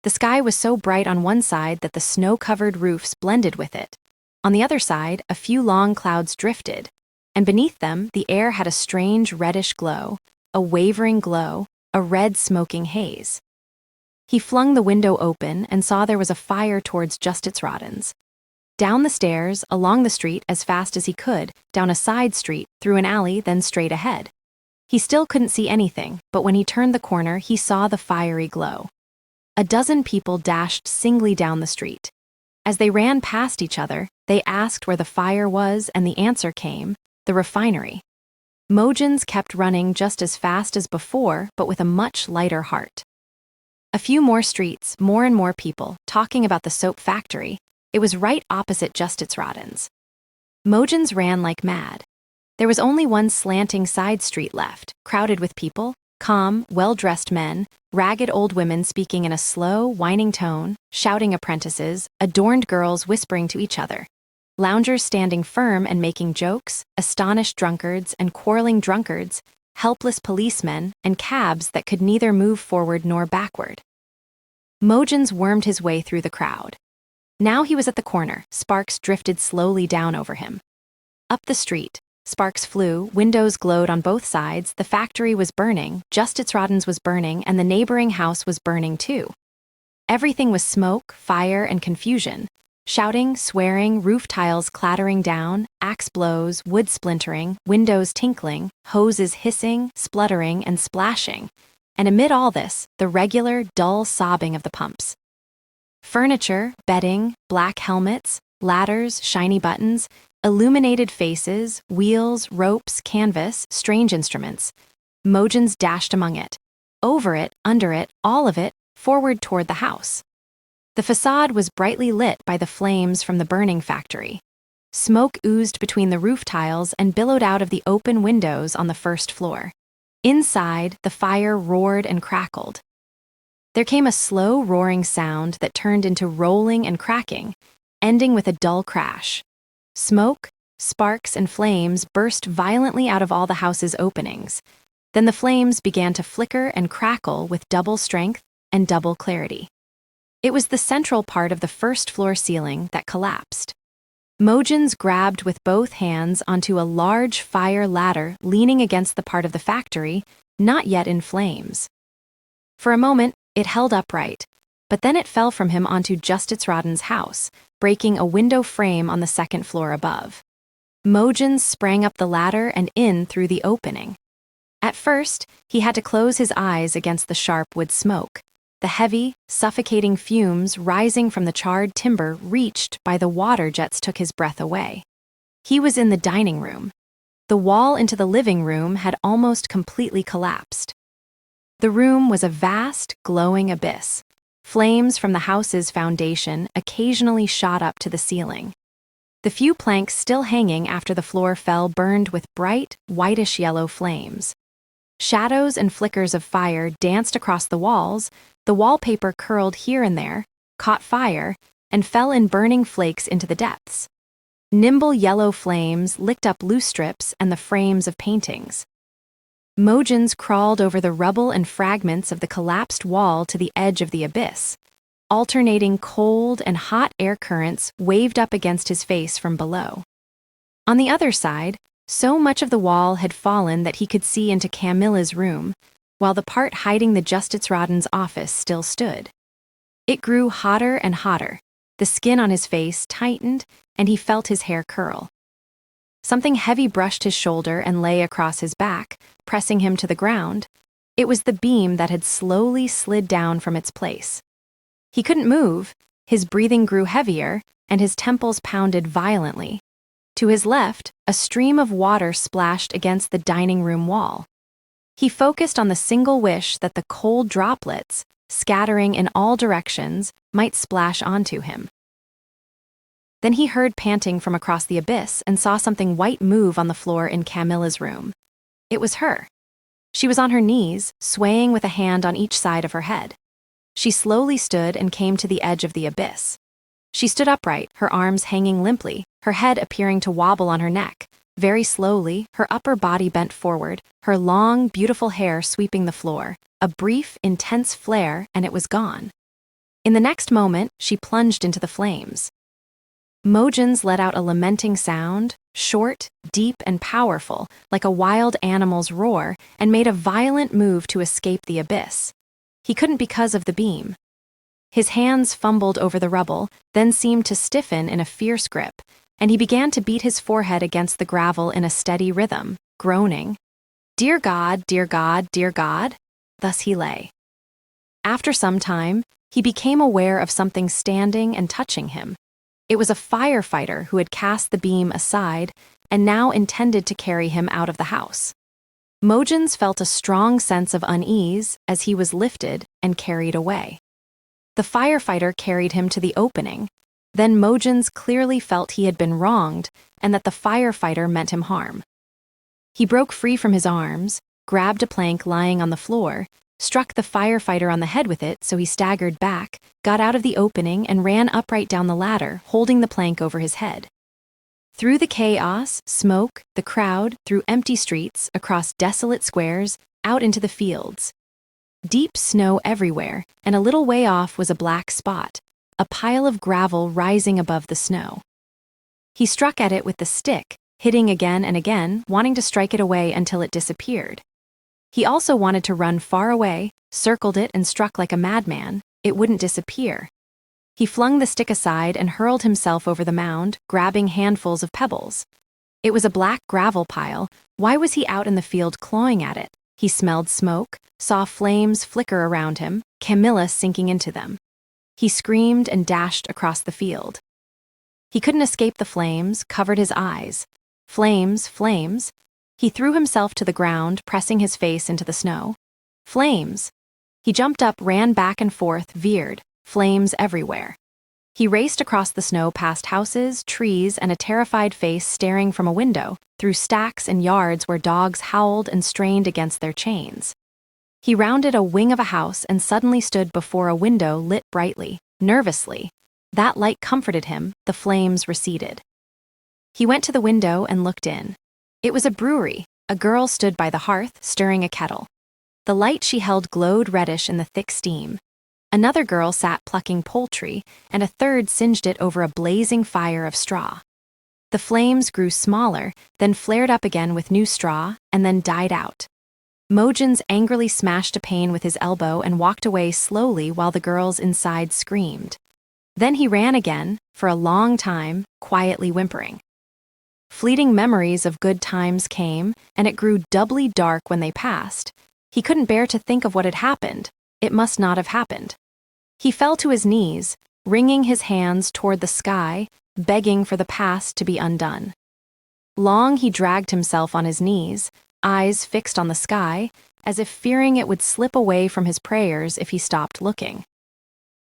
The sky was so bright on one side that the snow-covered roofs blended with it. On the other side, a few long clouds drifted, and beneath them, the air had a strange reddish glow, a wavering glow, a red smoking haze. He flung the window open and saw there was a fire towards Justidsrådens. Down the stairs, along the street as fast as he could, down a side street, through an alley, then straight ahead. He still couldn't see anything, but when he turned the corner, he saw the fiery glow. A dozen people dashed singly down the street. As they ran past each other, they asked where the fire was, and the answer came, the refinery. Mogens kept running just as fast as before, but with a much lighter heart. A few more streets, more and more people, talking about the soap factory. It was right opposite Justidsrådens. Mogens ran like mad. There was only one slanting side street left, crowded with people, calm, well-dressed men, ragged old women speaking in a slow, whining tone, shouting apprentices, adorned girls whispering to each other, loungers standing firm and making jokes, astonished drunkards and quarreling drunkards, helpless policemen, and cabs that could neither move forward nor backward. Mogens wormed his way through the crowd. Now he was at the corner, sparks drifted slowly down over him. Up the street, sparks flew, windows glowed on both sides, the factory was burning, Justidsrådens was burning, and the neighboring house was burning too. Everything was smoke, fire, and confusion. Shouting, swearing, roof tiles clattering down, axe blows, wood splintering, windows tinkling, hoses hissing, spluttering, and splashing. And amid all this, the regular, dull sobbing of the pumps. Furniture, bedding, black helmets, ladders, shiny buttons, illuminated faces, wheels, ropes, canvas, strange instruments. Mogens dashed among it. Over it, under it, all of it, forward toward the house. The facade was brightly lit by the flames from the burning factory. Smoke oozed between the roof tiles and billowed out of the open windows on the first floor. Inside, the fire roared and crackled. There came a slow roaring sound that turned into rolling and cracking, ending with a dull crash. Smoke, sparks, and flames burst violently out of all the house's openings. Then the flames began to flicker and crackle with double strength and double clarity. It was the central part of the first-floor ceiling that collapsed. Mogens grabbed with both hands onto a large fire ladder leaning against the part of the factory, not yet in flames. For a moment, it held upright, but then it fell from him onto Justidsrådens house, breaking a window frame on the second floor above. Mogens sprang up the ladder and in through the opening. At first, he had to close his eyes against the sharp wood smoke. The heavy, suffocating fumes rising from the charred timber reached by the water jets took his breath away. He was in the dining room. The wall into the living room had almost completely collapsed. The room was a vast, glowing abyss. Flames from the house's foundation occasionally shot up to the ceiling. The few planks still hanging after the floor fell burned with bright, whitish-yellow flames. Shadows and flickers of fire danced across the walls, The wallpaper curled here and there, caught fire, and fell in burning flakes into the depths. Nimble yellow flames licked up loose strips and the frames of paintings. Mogens crawled over the rubble and fragments of the collapsed wall to the edge of the abyss. Alternating cold and hot air currents waved up against his face from below. On the other side, so much of the wall had fallen that he could see into Camilla's room, while the part hiding the Justitsråden's office still stood. It grew hotter and hotter. The skin on his face tightened, and he felt his hair curl. Something heavy brushed his shoulder and lay across his back, pressing him to the ground. It was the beam that had slowly slid down from its place. He couldn't move, his breathing grew heavier, and his temples pounded violently. To his left, a stream of water splashed against the dining room wall. He focused on the single wish that the cold droplets, scattering in all directions, might splash onto him. Then he heard panting from across the abyss and saw something white move on the floor in Camilla's room. It was her. She was on her knees, swaying with a hand on each side of her head. She slowly stood and came to the edge of the abyss. She stood upright, her arms hanging limply, her head appearing to wobble on her neck. Very slowly, her upper body bent forward, her long, beautiful hair sweeping the floor. A brief, intense flare, and it was gone. In the next moment, she plunged into the flames. Mogens let out a lamenting sound, short, deep, and powerful, like a wild animal's roar, and made a violent move to escape the abyss. He couldn't because of the beam. His hands fumbled over the rubble, then seemed to stiffen in a fierce grip, and he began to beat his forehead against the gravel in a steady rhythm, groaning, "Dear God, dear God, dear God." Thus he lay. After some time, he became aware of something standing and touching him. It was a firefighter who had cast the beam aside and now intended to carry him out of the house. Mogens felt a strong sense of unease as he was lifted and carried away. The firefighter carried him to the opening. Then Mogens clearly felt he had been wronged and that the firefighter meant him harm. He broke free from his arms, grabbed a plank lying on the floor, struck the firefighter on the head with it so he staggered back, got out of the opening and ran upright down the ladder, holding the plank over his head. Through the chaos, smoke, the crowd, through empty streets, across desolate squares, out into the fields. Deep snow everywhere, and a little way off was a black spot, a pile of gravel rising above the snow. He struck at it with the stick, hitting again and again, wanting to strike it away until it disappeared. He also wanted to run far away, circled it and struck like a madman. It wouldn't disappear. He flung the stick aside and hurled himself over the mound, grabbing handfuls of pebbles. It was a black gravel pile. Why was he out in the field clawing at it? He smelled smoke, saw flames flicker around him, Camilla sinking into them. He screamed and dashed across the field. He couldn't escape the flames, covered his eyes. Flames, flames. He threw himself to the ground, pressing his face into the snow. Flames. He jumped up, ran back and forth, veered. Flames everywhere. He raced across the snow past houses, trees, and a terrified face staring from a window, through stacks and yards where dogs howled and strained against their chains. He rounded a wing of a house and suddenly stood before a window lit brightly, nervously. That light comforted him, the flames receded. He went to the window and looked in. It was a brewery. A girl stood by the hearth, stirring a kettle. The light she held glowed reddish in the thick steam. Another girl sat plucking poultry, and a third singed it over a blazing fire of straw. The flames grew smaller, then flared up again with new straw, and then died out. Mogens angrily smashed a pane with his elbow and walked away slowly while the girls inside screamed. Then he ran again, for a long time, quietly whimpering. Fleeting memories of good times came, and it grew doubly dark when they passed. He couldn't bear to think of what had happened. It must not have happened. He fell to his knees, wringing his hands toward the sky, begging for the past to be undone. Long he dragged himself on his knees, eyes fixed on the sky, as if fearing it would slip away from his prayers if he stopped looking.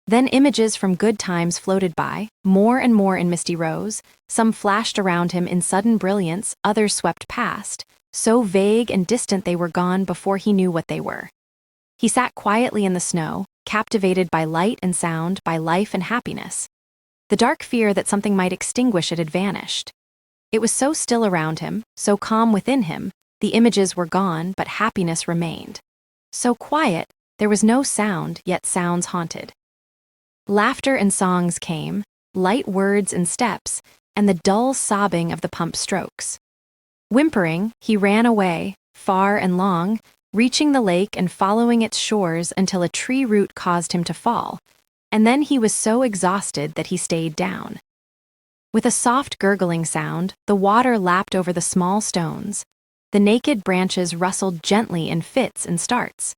Then images from good times floated by, more and more in misty rows. Some flashed around him in sudden brilliance, others swept past, so vague and distant they were gone before he knew what they were. He sat quietly in the snow, captivated by light and sound, by life and happiness. The dark fear that something might extinguish it had vanished. It was so still around him, so calm within him, the images were gone, but happiness remained. So quiet, there was no sound, yet sounds haunted. Laughter and songs came, light words and steps, and the dull sobbing of the pump strokes. Whimpering, he ran away, far and long, reaching the lake and following its shores until a tree root caused him to fall, and then he was so exhausted that he stayed down. With a soft gurgling sound, the water lapped over the small stones. The naked branches rustled gently in fits and starts.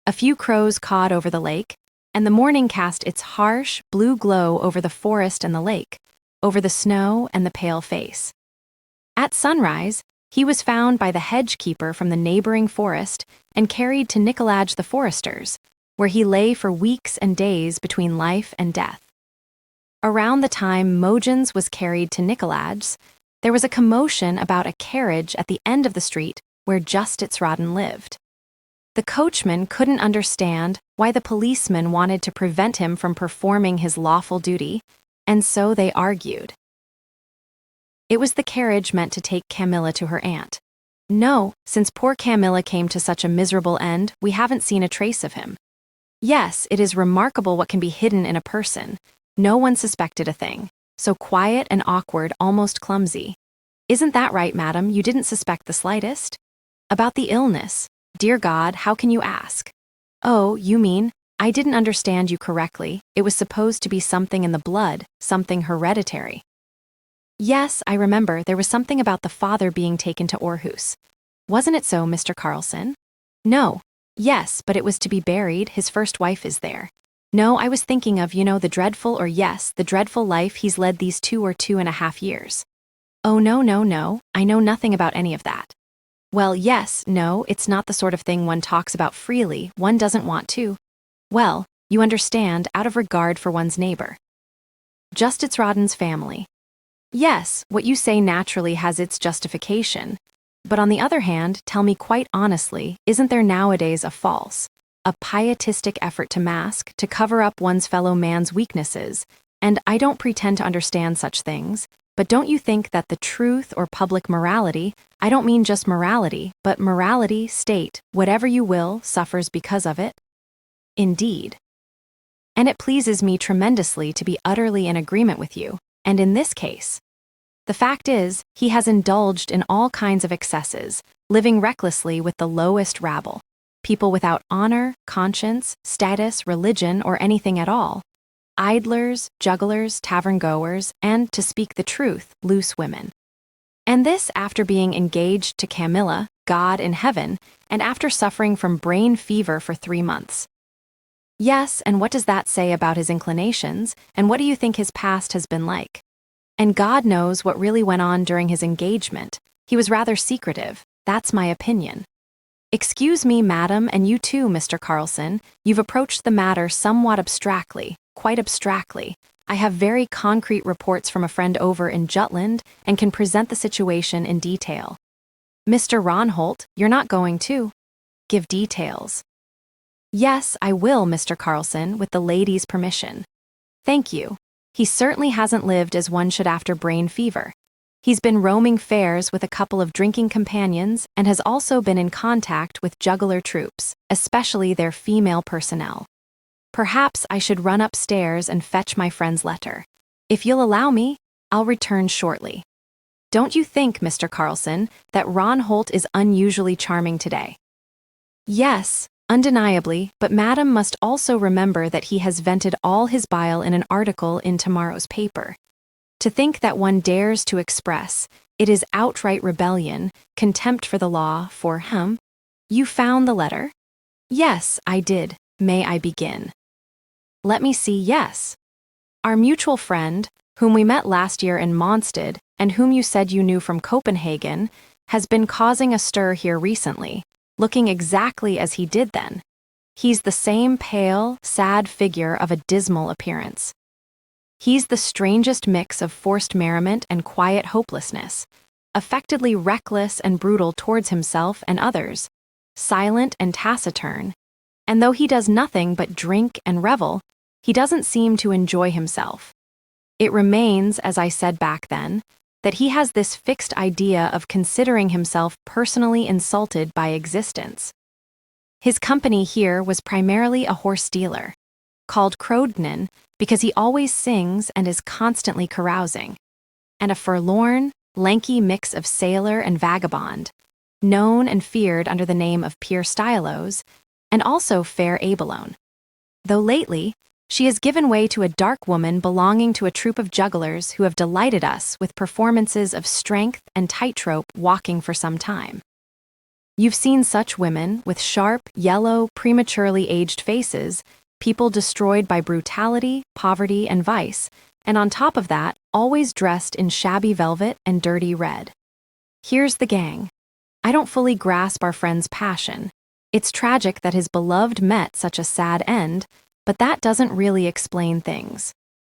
A few crows cawed over the lake, and the morning cast its harsh, blue glow over the forest and the lake, over the snow and the pale face. At sunrise, he was found by the hedge keeper from the neighboring forest and carried to Nicolaj the forester's, where he lay for weeks and days between life and death. Around the time Mogens was carried to Nicolaj's, there was a commotion about a carriage at the end of the street where Justitsråden lived. The coachman couldn't understand why the policeman wanted to prevent him from performing his lawful duty, and so they argued. It was the carriage meant to take Camilla to her aunt. No, since poor Camilla came to such a miserable end, we haven't seen a trace of him. Yes, it is remarkable what can be hidden in a person. No one suspected a thing. So quiet and awkward, almost clumsy. Isn't that right, madam? You didn't suspect the slightest? About the illness. Dear God, how can you ask? Oh, you mean, I didn't understand you correctly. It was supposed to be something in the blood, something hereditary. Yes, I remember, there was something about the father being taken to Aarhus. Wasn't it so, Mr. Carlson? No. Yes, but it was to be buried, his first wife is there. No, I was thinking of, the dreadful the dreadful life he's led these 2 or 2.5 years. Oh no, I know nothing about any of that. Well, yes, no, it's not the sort of thing one talks about freely, one doesn't want to. Well, you understand, out of regard for one's neighbor. Justitsråden's family. Yes, what you say naturally has its justification. But on the other hand, tell me quite honestly, isn't there nowadays a pietistic effort to mask, to cover up one's fellow man's weaknesses? And I don't pretend to understand such things, but don't you think that the truth or public morality, I don't mean just morality, but morality, state, whatever you will, suffers because of it? Indeed. And it pleases me tremendously to be utterly in agreement with you, and in this case. The fact is, he has indulged in all kinds of excesses, living recklessly with the lowest rabble. People without honor, conscience, status, religion, or anything at all. Idlers, jugglers, tavern-goers, and, to speak the truth, loose women. And this after being engaged to Camilla, God in heaven, and after suffering from brain fever for 3 months. Yes, and what does that say about his inclinations, and what do you think his past has been like? And God knows what really went on during his engagement. He was rather secretive, that's my opinion. Excuse me, madam, and you too, Mr. Carlson, you've approached the matter somewhat abstractly, quite abstractly. I have very concrete reports from a friend over in Jutland and can present the situation in detail. Mr. Ronholt, you're not going to give details. Yes, I will, Mr. Carlson, with the lady's permission. Thank you. He certainly hasn't lived as one should after brain fever. He's been roaming fairs with a couple of drinking companions and has also been in contact with juggler troops, especially their female personnel. Perhaps I should run upstairs and fetch my friend's letter. If you'll allow me, I'll return shortly. Don't you think, Mr. Carlson, that Ronholt is unusually charming today? Yes, undeniably, but madam must also remember that he has vented all his bile in an article in tomorrow's paper. To think that one dares to express, it is outright rebellion, contempt for the law, for him. You found the letter? Yes, I did. May I begin? Let me see, yes. Our mutual friend, whom we met last year in Månsted, and whom you said you knew from Copenhagen, has been causing a stir here recently, looking exactly as he did then. He's the same pale, sad figure of a dismal appearance. He's the strangest mix of forced merriment and quiet hopelessness, affectedly reckless and brutal towards himself and others, silent and taciturn, And though he does nothing but drink and revel, he doesn't seem to enjoy himself. It remains, as I said back then, that he has this fixed idea of considering himself personally insulted by existence. His company here was primarily a horse dealer, called Crodnan because he always sings and is constantly carousing, and a forlorn, lanky mix of sailor and vagabond, known and feared under the name of Peer Stylos, and also Fair Abelone. Though lately, she has given way to a dark woman belonging to a troupe of jugglers who have delighted us with performances of strength and tightrope walking for some time. You've seen such women with sharp, yellow, prematurely aged faces, people destroyed by brutality, poverty, and vice, and on top of that, always dressed in shabby velvet and dirty red. Here's the gang. I don't fully grasp our friend's passion. It's tragic that his beloved met such a sad end, but that doesn't really explain things.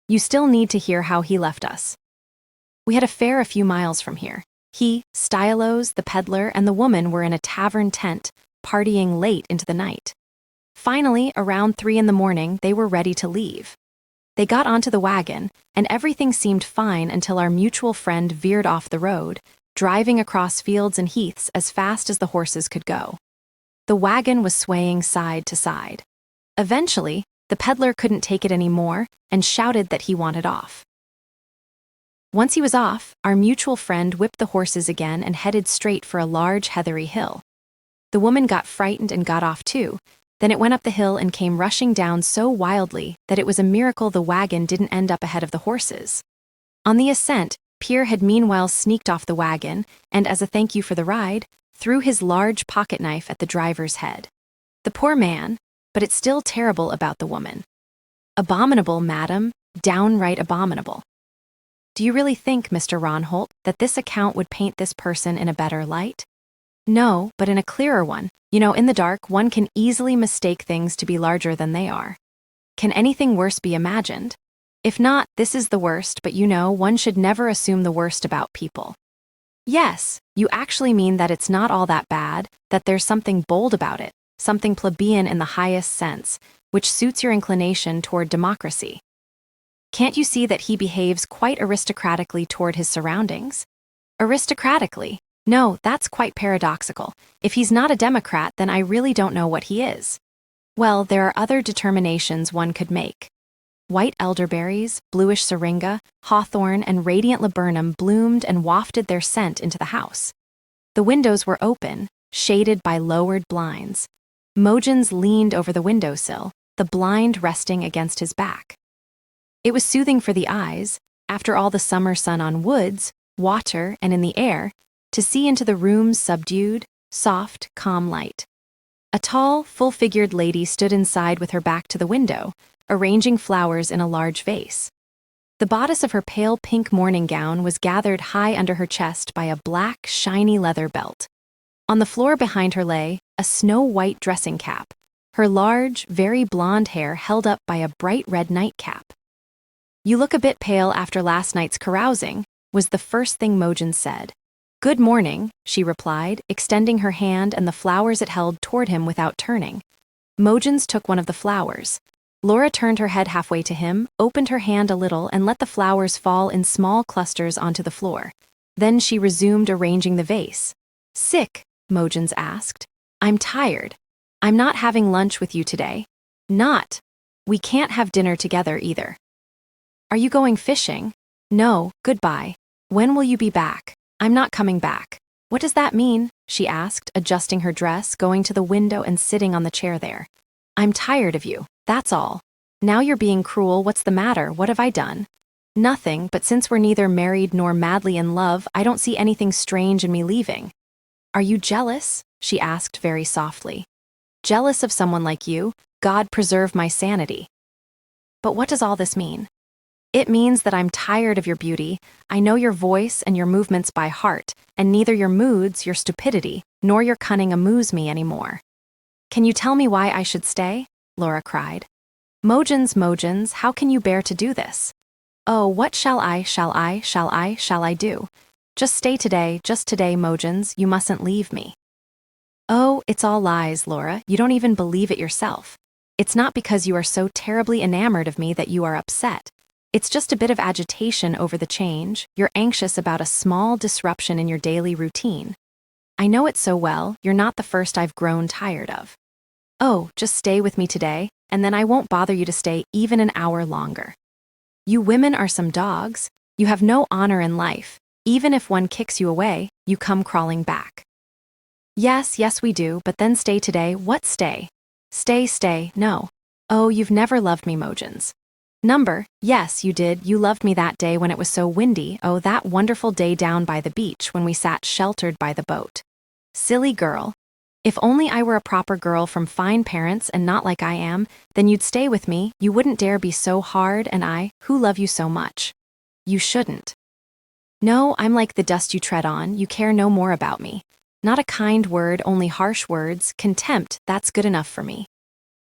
You still need to hear how he left us. We had a fair a few miles from here. He, Stylos, the peddler, and the woman were in a tavern tent, partying late into the night. Finally, around 3 a.m, they were ready to leave. They got onto the wagon, and everything seemed fine until our mutual friend veered off the road, driving across fields and heaths as fast as the horses could go. The wagon was swaying side to side. Eventually, the peddler couldn't take it anymore and shouted that he wanted off. Once he was off, our mutual friend whipped the horses again and headed straight for a large heathery hill. The woman got frightened and got off too. Then it went up the hill and came rushing down so wildly that it was a miracle the wagon didn't end up ahead of the horses. On the ascent, Pierre had meanwhile sneaked off the wagon and, as a thank you for the ride, threw his large pocket knife at the driver's head. The poor man, but it's still terrible about the woman. Abominable, madam, downright abominable. Do you really think, Mr. Ronholt, that this account would paint this person in a better light? No, but in a clearer one. You know, in the dark, one can easily mistake things to be larger than they are. Can anything worse be imagined? If not, this is the worst, but you know, one should never assume the worst about people. Yes, you actually mean that it's not all that bad, that there's something bold about it, something plebeian in the highest sense, which suits your inclination toward democracy. Can't you see that he behaves quite aristocratically toward his surroundings? Aristocratically? No, that's quite paradoxical. If he's not a Democrat, then I really don't know what he is. Well, there are other determinations one could make. White elderberries, bluish syringa, hawthorn, and radiant laburnum bloomed and wafted their scent into the house. The windows were open, shaded by lowered blinds. Mogens leaned over the windowsill, the blind resting against his back. It was soothing for the eyes, after all the summer sun on woods, water, and in the air, to see into the room's subdued, soft, calm light. A tall, full-figured lady stood inside with her back to the window, arranging flowers in a large vase. The bodice of her pale pink morning gown was gathered high under her chest by a black, shiny leather belt. On the floor behind her lay a snow-white dressing cap, her large, very blonde hair held up by a bright red nightcap. "You look a bit pale after last night's carousing," was the first thing Mogens said. "Good morning," she replied, extending her hand and the flowers it held toward him without turning. Mogens took one of the flowers. Laura turned her head halfway to him, opened her hand a little, and let the flowers fall in small clusters onto the floor. Then she resumed arranging the vase. "Sick?" Mogens asked. "I'm tired. I'm not having lunch with you today." "Not. We can't have dinner together either." "Are you going fishing?" "No, goodbye. When will you be back?" "I'm not coming back." "What does that mean?" she asked, adjusting her dress, going to the window and sitting on the chair there. "I'm tired of you, that's all. Now you're being cruel. What's the matter? What have I done?" "Nothing, but since we're neither married nor madly in love, I don't see anything strange in me leaving." "Are you jealous?" she asked very softly. "Jealous of someone like you? God preserve my sanity." "But what does all this mean?" "It means that I'm tired of your beauty. I know your voice and your movements by heart, and neither your moods, your stupidity, nor your cunning amuse me anymore." "Can you tell me why I should stay?" Laura cried. Mogens, how can you bear to do this?" "Oh, what shall I do? Just stay today, just today, Mogens, you mustn't leave me." "Oh, it's all lies, Laura. You don't even believe it yourself. It's not because you are so terribly enamored of me that you are upset. It's just a bit of agitation over the change. You're anxious about a small disruption in your daily routine. I know it so well, you're not the first I've grown tired of. Oh, just stay with me today, and then I won't bother you to stay even an hour longer. You women are some dogs. You have no honor in life. Even if one kicks you away, you come crawling back. Yes, we do, but then stay today. What stay? Stay, no. Oh, you've never loved me, Mogens. Yes, you did. You loved me that day when it was so windy. Oh, that wonderful day down by the beach when we sat sheltered by the boat. Silly girl. If only I were a proper girl from fine parents and not like I am, then you'd stay with me. You wouldn't dare be so hard, and I, who love you so much. You shouldn't. No, I'm like the dust you tread on. You care no more about me. Not a kind word, only harsh words, contempt, that's good enough for me.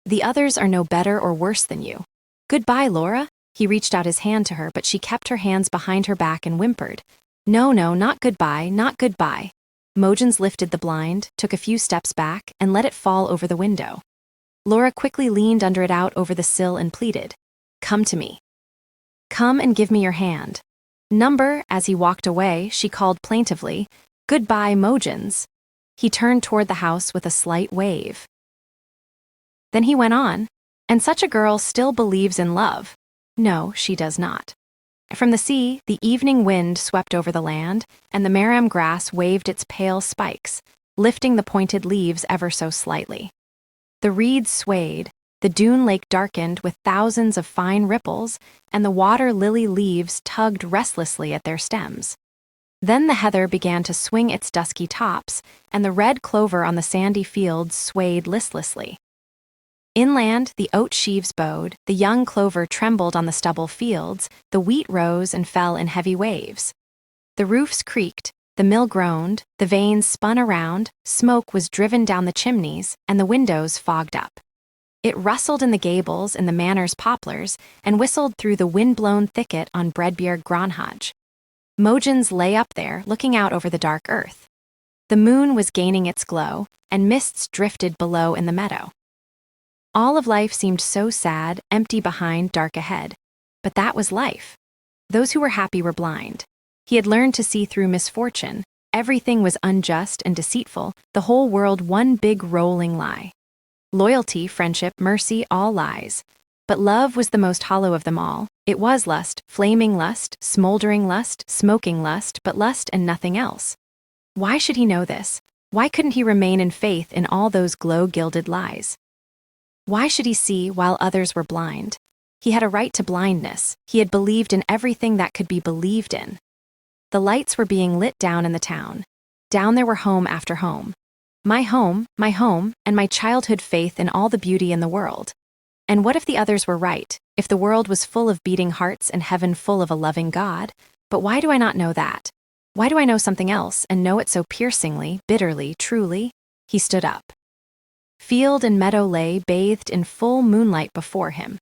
The others are no better or worse than you. Goodbye, Laura. He reached out his hand to her, but she kept her hands behind her back and whimpered. No, not goodbye, not goodbye. Mogens lifted the blind, took a few steps back, and let it fall over the window. Laura quickly leaned under it out over the sill and pleaded. Come to me. Come and give me your hand. As he walked away, she called plaintively, Goodbye, Mogens. He turned toward the house with a slight wave. Then he went on, and such a girl still believes in love. No, she does not. From the sea, the evening wind swept over the land, and the maram grass waved its pale spikes, lifting the pointed leaves ever so slightly. The reeds swayed, the dune lake darkened with thousands of fine ripples, and the water lily leaves tugged restlessly at their stems. Then the heather began to swing its dusky tops, and the red clover on the sandy fields swayed listlessly. Inland, the oat sheaves bowed, the young clover trembled on the stubble fields, the wheat rose and fell in heavy waves. The roofs creaked, the mill groaned, the vanes spun around, smoke was driven down the chimneys, and the windows fogged up. It rustled in the gables in the manor's poplars, and whistled through the wind-blown thicket on Bredbjerg Granhage. Mogens lay up there, looking out over the dark earth. The moon was gaining its glow, and mists drifted below in the meadow. All of life seemed so sad, empty behind, dark ahead. But that was life. Those who were happy were blind. He had learned to see through misfortune. Everything was unjust and deceitful, the whole world one big rolling lie. Loyalty, friendship, mercy, all lies. But love was the most hollow of them all. It was lust, flaming lust, smoldering lust, smoking lust, but lust and nothing else. Why should he know this? Why couldn't he remain in faith in all those glow-gilded lies? Why should he see while others were blind? He had a right to blindness. He had believed in everything that could be believed in. The lights were being lit down in the town. Down there were home after home. My home, and my childhood faith in all the beauty in the world. And what if the others were right, if the world was full of beating hearts and heaven full of a loving God? But why do I not know that? Why do I know something else and know it so piercingly, bitterly, truly? He stood up. Field and meadow lay bathed in full moonlight before him.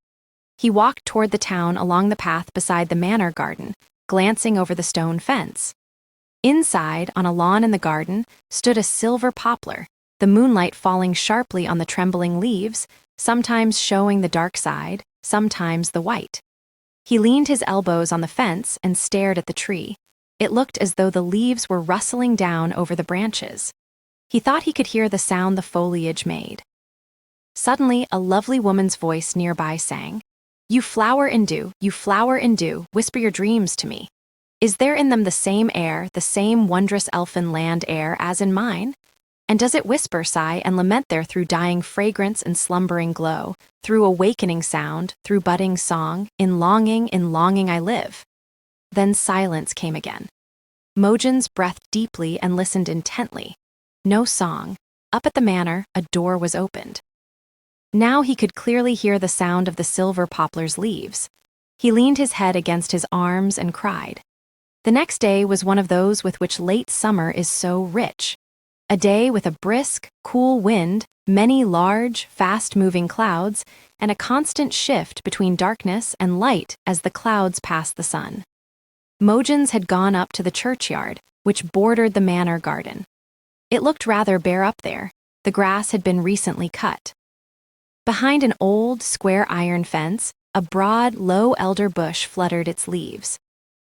He walked toward the town along the path beside the manor garden, glancing over the stone fence. Inside, on a lawn in the garden, stood a silver poplar, the moonlight falling sharply on the trembling leaves, sometimes showing the dark side, sometimes the white. He leaned his elbows on the fence and stared at the tree. It looked as though the leaves were rustling down over the branches. He thought he could hear the sound the foliage made. Suddenly, a lovely woman's voice nearby sang, You flower in dew, whisper your dreams to me. Is there in them the same air, the same wondrous elfin land air as in mine? And does it whisper, sigh, and lament there through dying fragrance and slumbering glow, through awakening sound, through budding song, in longing I live? Then silence came again. Mogens breathed deeply and listened intently. No song. Up at the manor, a door was opened. Now he could clearly hear the sound of the silver poplar's leaves. He leaned his head against his arms and cried. The next day was one of those with which late summer is so rich. A day with a brisk, cool wind, many large, fast-moving clouds, and a constant shift between darkness and light as the clouds passed the sun. Mogens had gone up to the churchyard, which bordered the manor garden. It looked rather bare up there. The grass had been recently cut. Behind an old, square iron fence, a broad, low elder bush fluttered its leaves.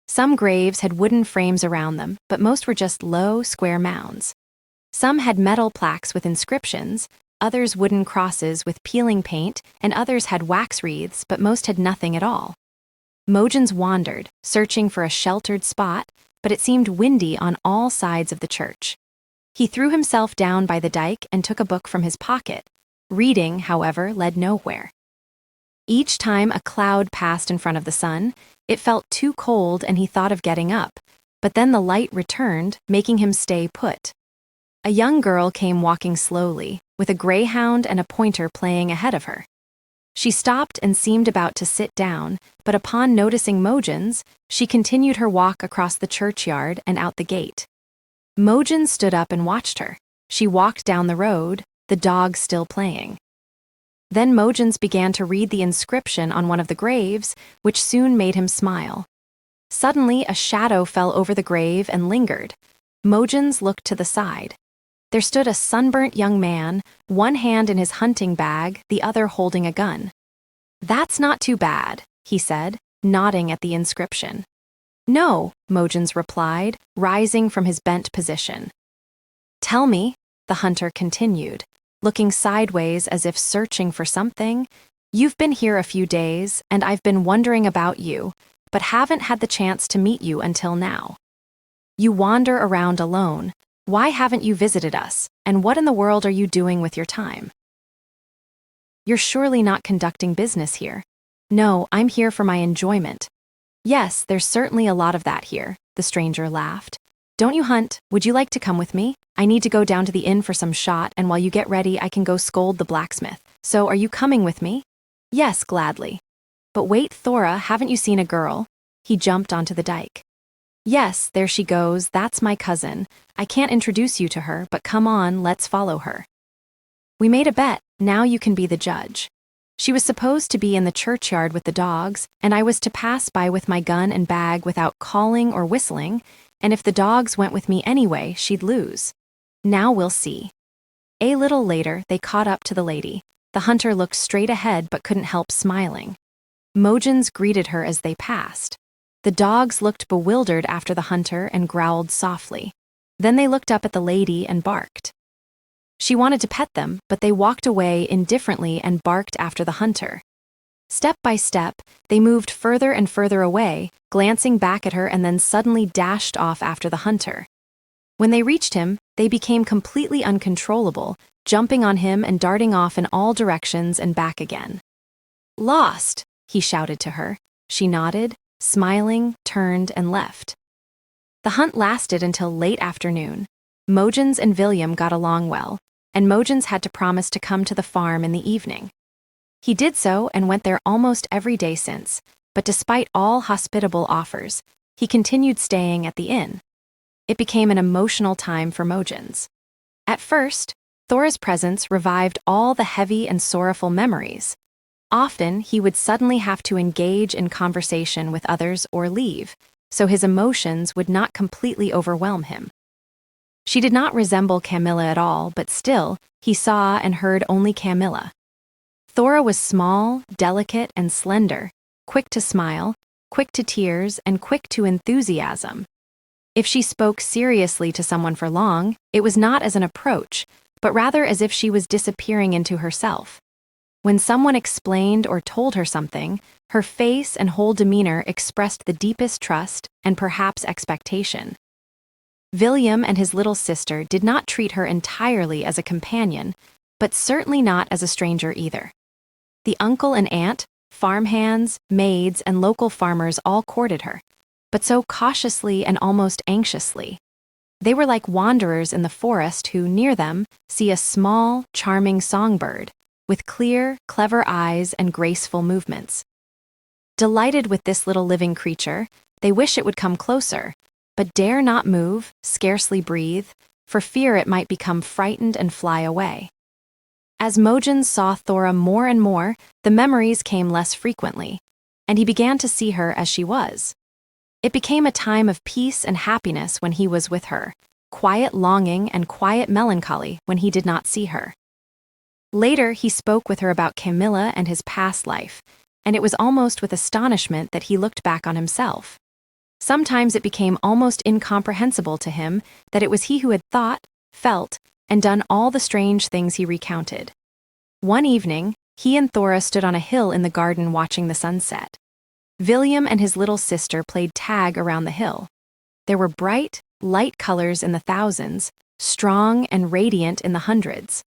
Some graves had wooden frames around them, but most were just low, square mounds. Some had metal plaques with inscriptions, others wooden crosses with peeling paint, and others had wax wreaths, but most had nothing at all. Mogens wandered, searching for a sheltered spot, but it seemed windy on all sides of the church. He threw himself down by the dike and took a book from his pocket. Reading, however, led nowhere. Each time a cloud passed in front of the sun, it felt too cold and he thought of getting up, but then the light returned, making him stay put. A young girl came walking slowly, with a greyhound and a pointer playing ahead of her. She stopped and seemed about to sit down, but upon noticing Mogens, she continued her walk across the churchyard and out the gate. Mogens stood up and watched her. She walked down the road, the dog still playing. Then Mogens began to read the inscription on one of the graves, which soon made him smile. Suddenly, a shadow fell over the grave and lingered. Mogens looked to the side. There stood a sunburnt young man, one hand in his hunting bag, the other holding a gun. "That's not too bad," he said, nodding at the inscription. "No," Mogens replied, rising from his bent position. "Tell me," the hunter continued, looking sideways as if searching for something, "you've been here a few days, and I've been wondering about you, but haven't had the chance to meet you until now. You wander around alone. Why haven't you visited us, and what in the world are you doing with your time? You're surely not conducting business here." "No, I'm here for my enjoyment." "Yes, there's certainly a lot of that here," the stranger laughed. "Don't you hunt? Would you like to come with me? I need to go down to the inn for some shot, and while you get ready, I can go scold the blacksmith. So are you coming with me?" "Yes, gladly." "But wait, Thora, haven't you seen a girl?" He jumped onto the dike. "Yes, there she goes, that's my cousin. I can't introduce you to her, but come on, let's follow her." "We made a bet, now you can be the judge." She was supposed to be in the churchyard with the dogs, and I was to pass by with my gun and bag without calling or whistling, and if the dogs went with me anyway, she'd lose. Now we'll see. A little later, they caught up to the lady. The hunter looked straight ahead but couldn't help smiling. Mogens greeted her as they passed. The dogs looked bewildered after the hunter and growled softly. Then they looked up at the lady and barked. She wanted to pet them, but they walked away indifferently and barked after the hunter. Step by step, they moved further and further away, glancing back at her and then suddenly dashed off after the hunter. When they reached him, they became completely uncontrollable, jumping on him and darting off in all directions and back again. "Lost!" he shouted to her. She nodded, smiling, turned, and left. The hunt lasted until late afternoon. Mogens and William got along well, and Mogens had to promise to come to the farm in the evening. He did so and went there almost every day since, but despite all hospitable offers, he continued staying at the inn. It became an emotional time for Mogens. At first, Thora's presence revived all the heavy and sorrowful memories. Often, he would suddenly have to engage in conversation with others or leave, so his emotions would not completely overwhelm him. She did not resemble Camilla at all, but still, he saw and heard only Camilla. Thora was small, delicate, and slender, quick to smile, quick to tears, and quick to enthusiasm. If she spoke seriously to someone for long, it was not as an approach, but rather as if she was disappearing into herself. When someone explained or told her something, her face and whole demeanor expressed the deepest trust and perhaps expectation. William and his little sister did not treat her entirely as a companion, but certainly not as a stranger either. The uncle and aunt, farmhands, maids, and local farmers all courted her, but so cautiously and almost anxiously. They were like wanderers in the forest who, near them, see a small, charming songbird, with clear, clever eyes and graceful movements. Delighted with this little living creature, they wish it would come closer, but dare not move, scarcely breathe, for fear it might become frightened and fly away. As Mogens saw Thora more and more, the memories came less frequently, and he began to see her as she was. It became a time of peace and happiness when he was with her, quiet longing and quiet melancholy when he did not see her. Later, he spoke with her about Camilla and his past life, and it was almost with astonishment that he looked back on himself. Sometimes it became almost incomprehensible to him that it was he who had thought, felt, and done all the strange things he recounted. One evening, he and Thora stood on a hill in the garden watching the sunset. William and his little sister played tag around the hill. There were bright, light colors in the thousands, strong and radiant in the hundreds.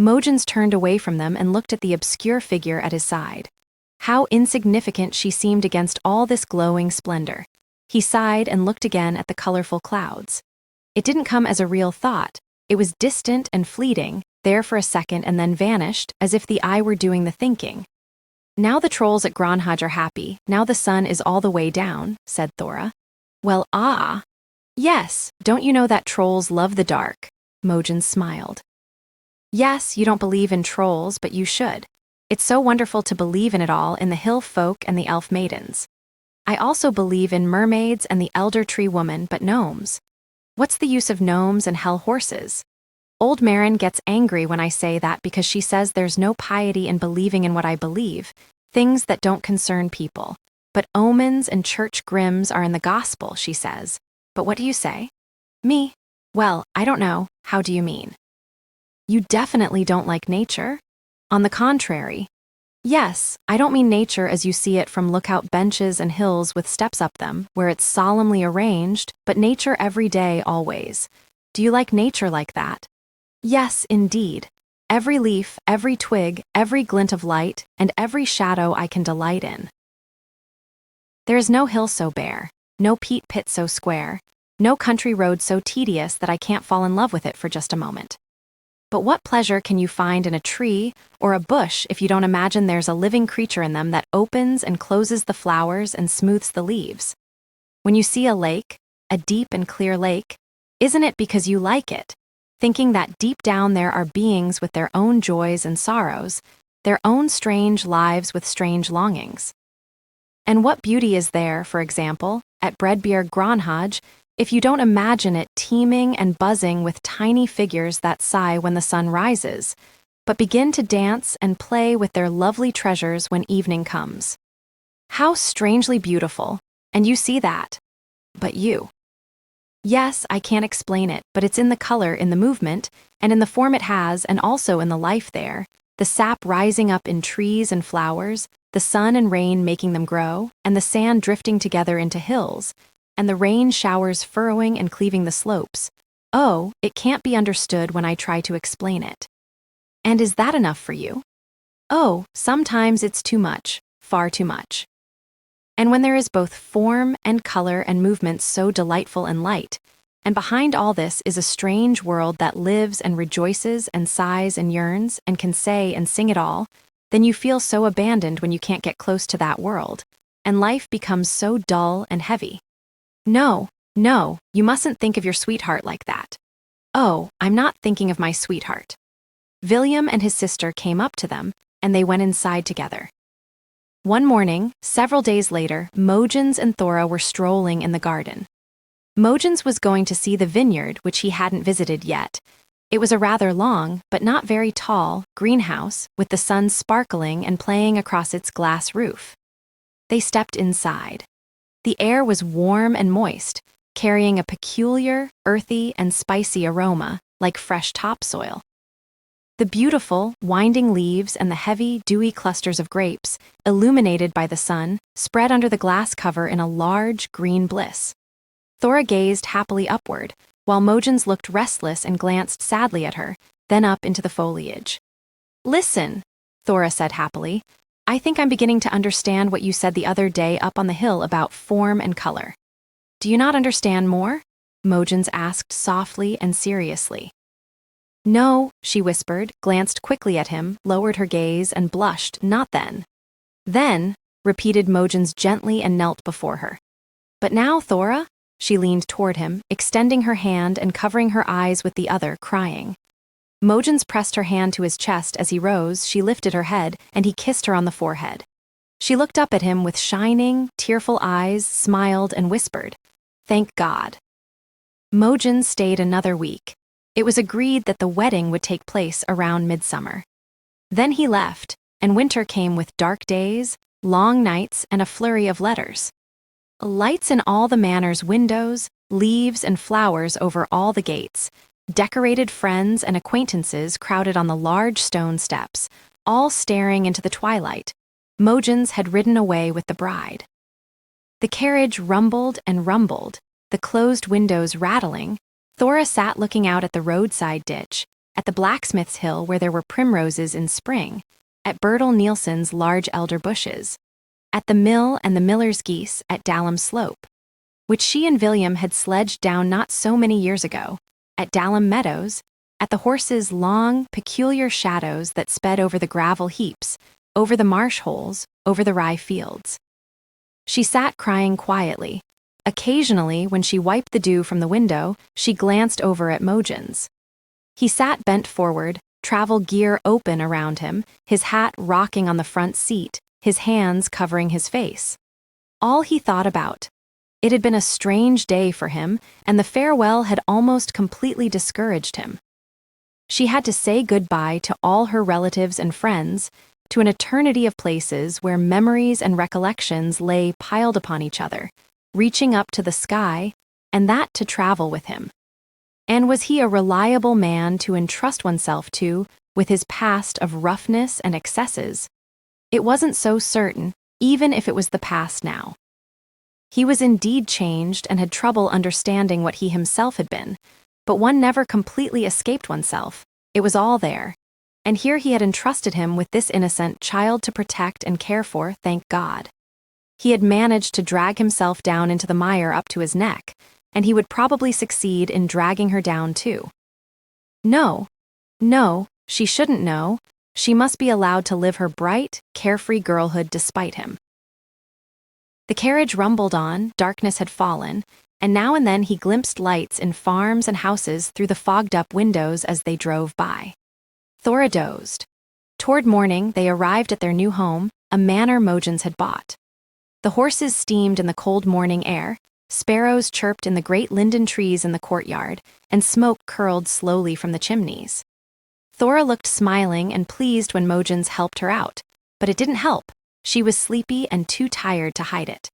Mogens turned away from them and looked at the obscure figure at his side. How insignificant she seemed against all this glowing splendor. He sighed and looked again at the colorful clouds. It didn't come as a real thought. It was distant and fleeting, there for a second and then vanished, as if the eye were doing the thinking. Now the trolls at Granhage are happy, now the sun is all the way down, said Thora. Well, yes, don't you know that trolls love the dark? Mogens smiled. Yes, you don't believe in trolls, but you should. It's so wonderful to believe in it all, in the hill folk and the elf maidens. I also believe in mermaids and the elder tree woman, but gnomes. What's the use of gnomes and hell horses? Old Marin gets angry when I say that because she says there's no piety in believing in what I believe, things that don't concern people. But omens and church grims are in the gospel, she says. But what do you say? Me? Well, I don't know. How do you mean? You definitely don't like nature? On the contrary. Yes, I don't mean nature as you see it from lookout benches and hills with steps up them, where it's solemnly arranged, but nature every day, always. Do you like nature like that? Yes, indeed. Every leaf, every twig, every glint of light, and every shadow I can delight in. There is no hill so bare, no peat pit so square, no country road so tedious that I can't fall in love with it for just a moment. But what pleasure can you find in a tree or a bush if you don't imagine there's a living creature in them that opens and closes the flowers and smooths the leaves? When you see a lake, a deep and clear lake, isn't it because you like it, thinking that deep down there are beings with their own joys and sorrows, their own strange lives with strange longings? And what beauty is there, for example, at Bredbjerg Granhage, if you don't imagine it teeming and buzzing with tiny figures that sigh when the sun rises, but begin to dance and play with their lovely treasures when evening comes? How strangely beautiful, and you see that. But you. Yes, I can't explain it, but it's in the color, in the movement, and in the form it has, and also in the life there, the sap rising up in trees and flowers, the sun and rain making them grow, and the sand drifting together into hills, and the rain showers furrowing and cleaving the slopes. Oh, it can't be understood when I try to explain it. And is that enough for you? Oh, sometimes it's too much, far too much. And when there is both form and color and movement so delightful and light, and behind all this is a strange world that lives and rejoices and sighs and yearns and can say and sing it all, then you feel so abandoned when you can't get close to that world, and life becomes so dull and heavy. No, you mustn't think of your sweetheart like that. Oh, I'm not thinking of my sweetheart. William and his sister came up to them, and they went inside together. One morning, several days later, Mogens and Thora were strolling in the garden. Mogens was going to see the vineyard, which he hadn't visited yet. It was a rather long, but not very tall, greenhouse, with the sun sparkling and playing across its glass roof. They stepped inside. The air was warm and moist, carrying a peculiar, earthy, and spicy aroma, like fresh topsoil. The beautiful, winding leaves and the heavy, dewy clusters of grapes, illuminated by the sun, spread under the glass cover in a large, green bliss. Thora gazed happily upward, while Mogens looked restless and glanced sadly at her, then up into the foliage. Listen, Thora said happily. I think I'm beginning to understand what you said the other day up on the hill about form and color. Do you not understand more? Mogens asked softly and seriously. No, she whispered, glanced quickly at him, lowered her gaze, and blushed. Not then. Then, repeated Mogens gently and knelt before her. But now, Thora? She leaned toward him, extending her hand and covering her eyes with the other, crying. Mogens pressed her hand to his chest as he rose, she lifted her head, and he kissed her on the forehead. She looked up at him with shining, tearful eyes, smiled, and whispered, Thank God. Mogens stayed another week. It was agreed that the wedding would take place around midsummer. Then he left, and winter came with dark days, long nights, and a flurry of letters. Lights in all the manor's windows, leaves and flowers over all the gates, decorated friends and acquaintances crowded on the large stone steps, all staring into the twilight. Mogens had ridden away with the bride. The carriage rumbled and rumbled, the closed windows rattling. Thora sat looking out at the roadside ditch, at the blacksmith's hill where there were primroses in spring, at Bertil Nielsen's large elder bushes, at the mill and the miller's geese at Dalum Slope, which she and William had sledged down not so many years ago, at Dalum Meadows, at the horses' long, peculiar shadows that sped over the gravel heaps, over the marsh holes, over the rye fields. She sat crying quietly. Occasionally, when she wiped the dew from the window, she glanced over at Mogens. He sat bent forward, travel gear open around him, his hat rocking on the front seat, his hands covering his face. All he thought about. It had been a strange day for him, and the farewell had almost completely discouraged him. She had to say goodbye to all her relatives and friends, to an eternity of places where memories and recollections lay piled upon each other, reaching up to the sky, and that to travel with him. And was he a reliable man to entrust oneself to, with his past of roughness and excesses? It wasn't so certain, even if it was the past now. He was indeed changed and had trouble understanding what he himself had been, but one never completely escaped oneself. It was all there. And here he had entrusted him with this innocent child to protect and care for, thank God. He had managed to drag himself down into the mire up to his neck, and he would probably succeed in dragging her down too. No, she shouldn't know. She must be allowed to live her bright, carefree girlhood despite him. The carriage rumbled on, darkness had fallen, and now and then he glimpsed lights in farms and houses through the fogged-up windows as they drove by. Thora dozed. Toward morning, they arrived at their new home, a manor Mogens had bought. The horses steamed in the cold morning air, sparrows chirped in the great linden trees in the courtyard, and smoke curled slowly from the chimneys. Thora looked smiling and pleased when Mogens helped her out, but it didn't help. She was sleepy and too tired to hide it.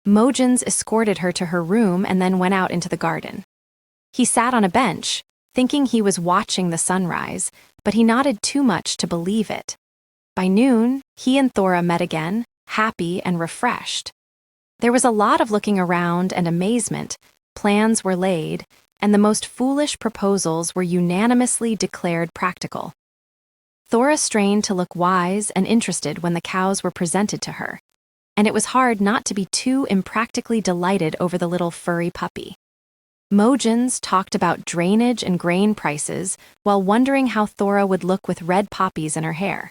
Mogens escorted her to her room and then went out into the garden. He sat on a bench, thinking he was watching the sunrise, but he nodded too much to believe it. By noon, he and Thora met again, happy and refreshed. There was a lot of looking around and amazement, plans were laid, and the most foolish proposals were unanimously declared practical. Thora strained to look wise and interested when the cows were presented to her, and it was hard not to be too impractically delighted over the little furry puppy. Mogens talked about drainage and grain prices while wondering how Thora would look with red poppies in her hair.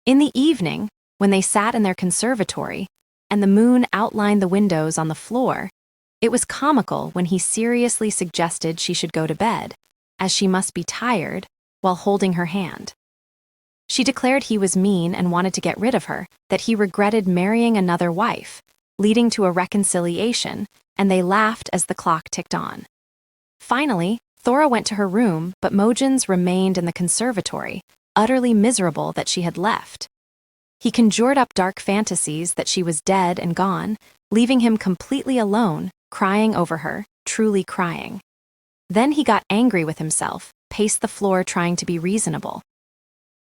In the evening, when they sat in their conservatory, and the moon outlined the windows on the floor, it was comical when he seriously suggested she should go to bed, as she must be tired, while holding her hand. She declared he was mean and wanted to get rid of her, that he regretted marrying another wife, leading to a reconciliation, and they laughed as the clock ticked on. Finally, Thora went to her room, but Mogens remained in the conservatory, utterly miserable that she had left. He conjured up dark fantasies that she was dead and gone, leaving him completely alone, crying over her, truly crying. Then he got angry with himself, paced the floor trying to be reasonable.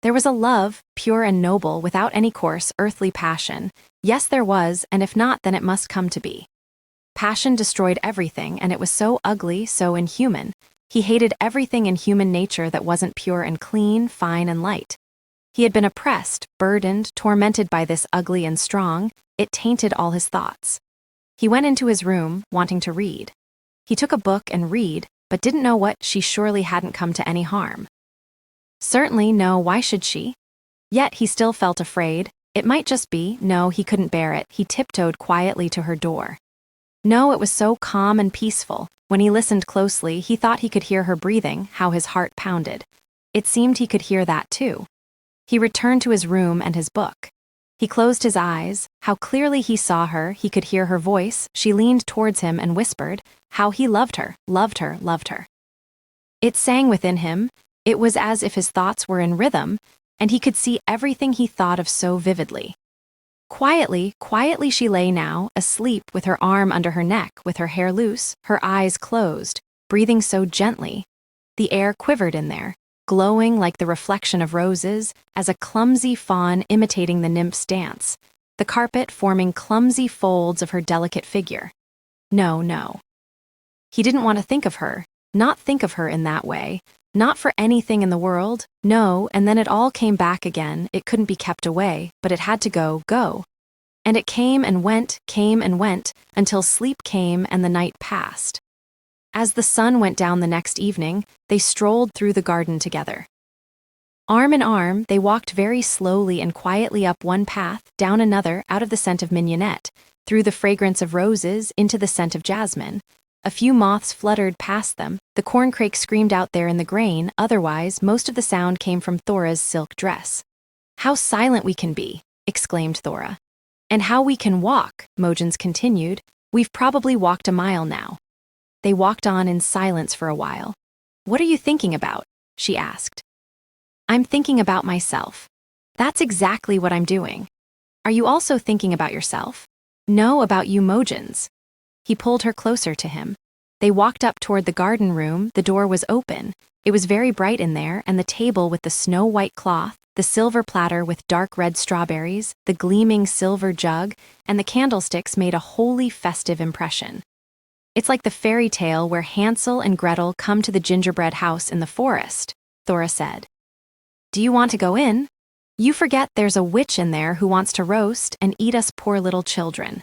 There was a love, pure and noble, without any coarse, earthly passion. Yes, there was, and if not, then it must come to be. Passion destroyed everything, and it was so ugly, so inhuman. He hated everything in human nature that wasn't pure and clean, fine and light. He had been oppressed, burdened, tormented by this ugly and strong. It tainted all his thoughts. He went into his room, wanting to read. He took a book and read, but didn't know what. She surely hadn't come to any harm. Certainly, no, why should she? Yet he still felt afraid. It might just be, no, he couldn't bear it. He tiptoed quietly to her door. No, it was so calm and peaceful. When he listened closely, he thought he could hear her breathing, how his heart pounded. It seemed he could hear that too. He returned to his room and his book. He closed his eyes. How clearly he saw her, he could hear her voice. She leaned towards him and whispered, how he loved her, loved her, loved her. It sang within him. It was as if his thoughts were in rhythm, and he could see everything he thought of so vividly. Quietly, quietly she lay now, asleep with her arm under her neck, with her hair loose, her eyes closed, breathing so gently. The air quivered in there, glowing like the reflection of roses, as a clumsy fawn imitating the nymph's dance, the carpet forming clumsy folds of her delicate figure. No, no. He didn't want to think of her, not think of her in that way, not for anything in the world, no, and then it all came back again. It couldn't be kept away, but it had to go. And it came and went, until sleep came and the night passed. As the sun went down the next evening, they strolled through the garden together. Arm in arm, they walked very slowly and quietly up one path, down another, out of the scent of mignonette, through the fragrance of roses, into the scent of jasmine. A few moths fluttered past them, the corncrake screamed out there in the grain, otherwise most of the sound came from Thora's silk dress. How silent we can be, exclaimed Thora. And how we can walk, Mogens continued. We've probably walked a mile now. They walked on in silence for a while. What are you thinking about? She asked. I'm thinking about myself. That's exactly what I'm doing. Are you also thinking about yourself? No, about you, Mogens. He pulled her closer to him. They walked up toward the garden room. The door was open. It was very bright in there, and the table with the snow-white cloth, the silver platter with dark red strawberries, the gleaming silver jug, and the candlesticks made a wholly festive impression. It's like the fairy tale where Hansel and Gretel come to the gingerbread house in the forest, Thora said. Do you want to go in? You forget there's a witch in there who wants to roast and eat us poor little children.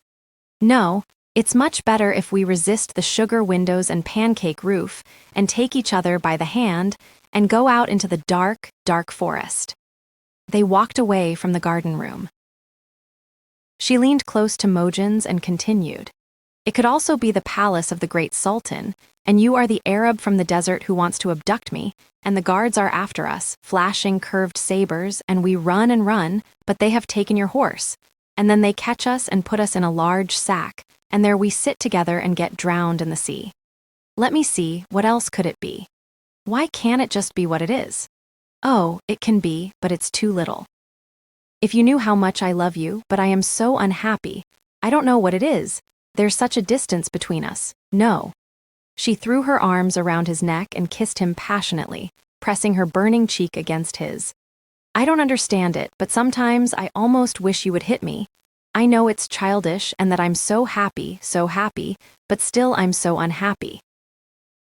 No, it's much better if we resist the sugar windows and pancake roof and take each other by the hand and go out into the dark, dark forest. They walked away from the garden room. She leaned close to Mogens and continued. It could also be the palace of the great sultan, and you are the Arab from the desert who wants to abduct me, and the guards are after us, flashing curved sabers, and we run and run, but they have taken your horse. And then they catch us and put us in a large sack, and there we sit together and get drowned in the sea. Let me see, what else could it be? Why can't it just be what it is? Oh, it can be, but it's too little. If you knew how much I love you, but I am so unhappy. I don't know what it is. There's such a distance between us. No. She threw her arms around his neck and kissed him passionately, pressing her burning cheek against his. I don't understand it, but sometimes I almost wish you would hit me. I know it's childish and that I'm so happy, but still I'm so unhappy.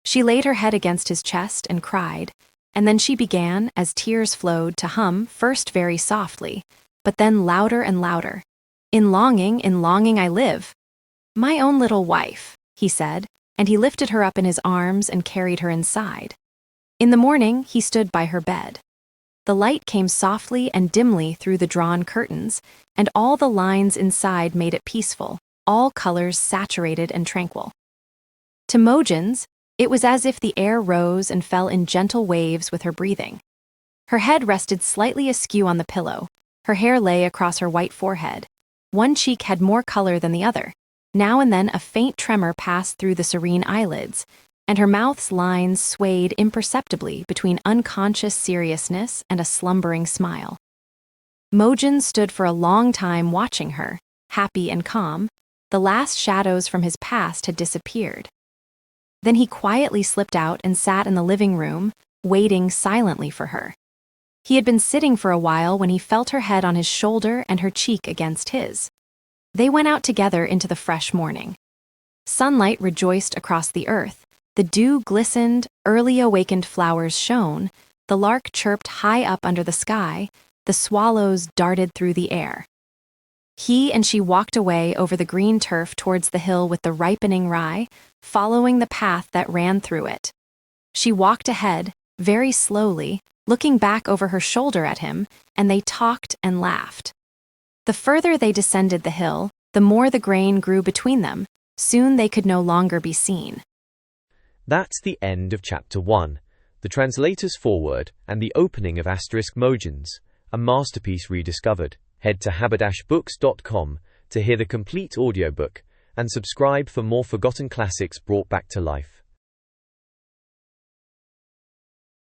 She laid her head against his chest and cried, and then she began, as tears flowed, to hum, first very softly, but then louder and louder. In longing I live. My own little wife, he said, and he lifted her up in his arms and carried her inside. In the morning, he stood by her bed. The light came softly and dimly through the drawn curtains, and all the lines inside made it peaceful, all colors saturated and tranquil. To Mogens, it was as if the air rose and fell in gentle waves with her breathing. Her head rested slightly askew on the pillow. Her hair lay across her white forehead. One cheek had more color than the other. Now and then a faint tremor passed through the serene eyelids, and her mouth's lines swayed imperceptibly between unconscious seriousness and a slumbering smile. Mogens stood for a long time watching her, happy and calm. The last shadows from his past had disappeared. Then he quietly slipped out and sat in the living room, waiting silently for her. He had been sitting for a while when he felt her head on his shoulder and her cheek against his. They went out together into the fresh morning. Sunlight rejoiced across the earth, the dew glistened, early awakened flowers shone, the lark chirped high up under the sky, the swallows darted through the air. He and she walked away over the green turf towards the hill with the ripening rye, following the path that ran through it. She walked ahead, very slowly, looking back over her shoulder at him, and they talked and laughed. The further they descended the hill, the more the grain grew between them. Soon they could no longer be seen. That's the end of Chapter 1, the translator's foreword and the opening of *Mogens, a masterpiece rediscovered. Head to haberdashbooks.com to hear the complete audiobook and subscribe for more forgotten classics brought back to life.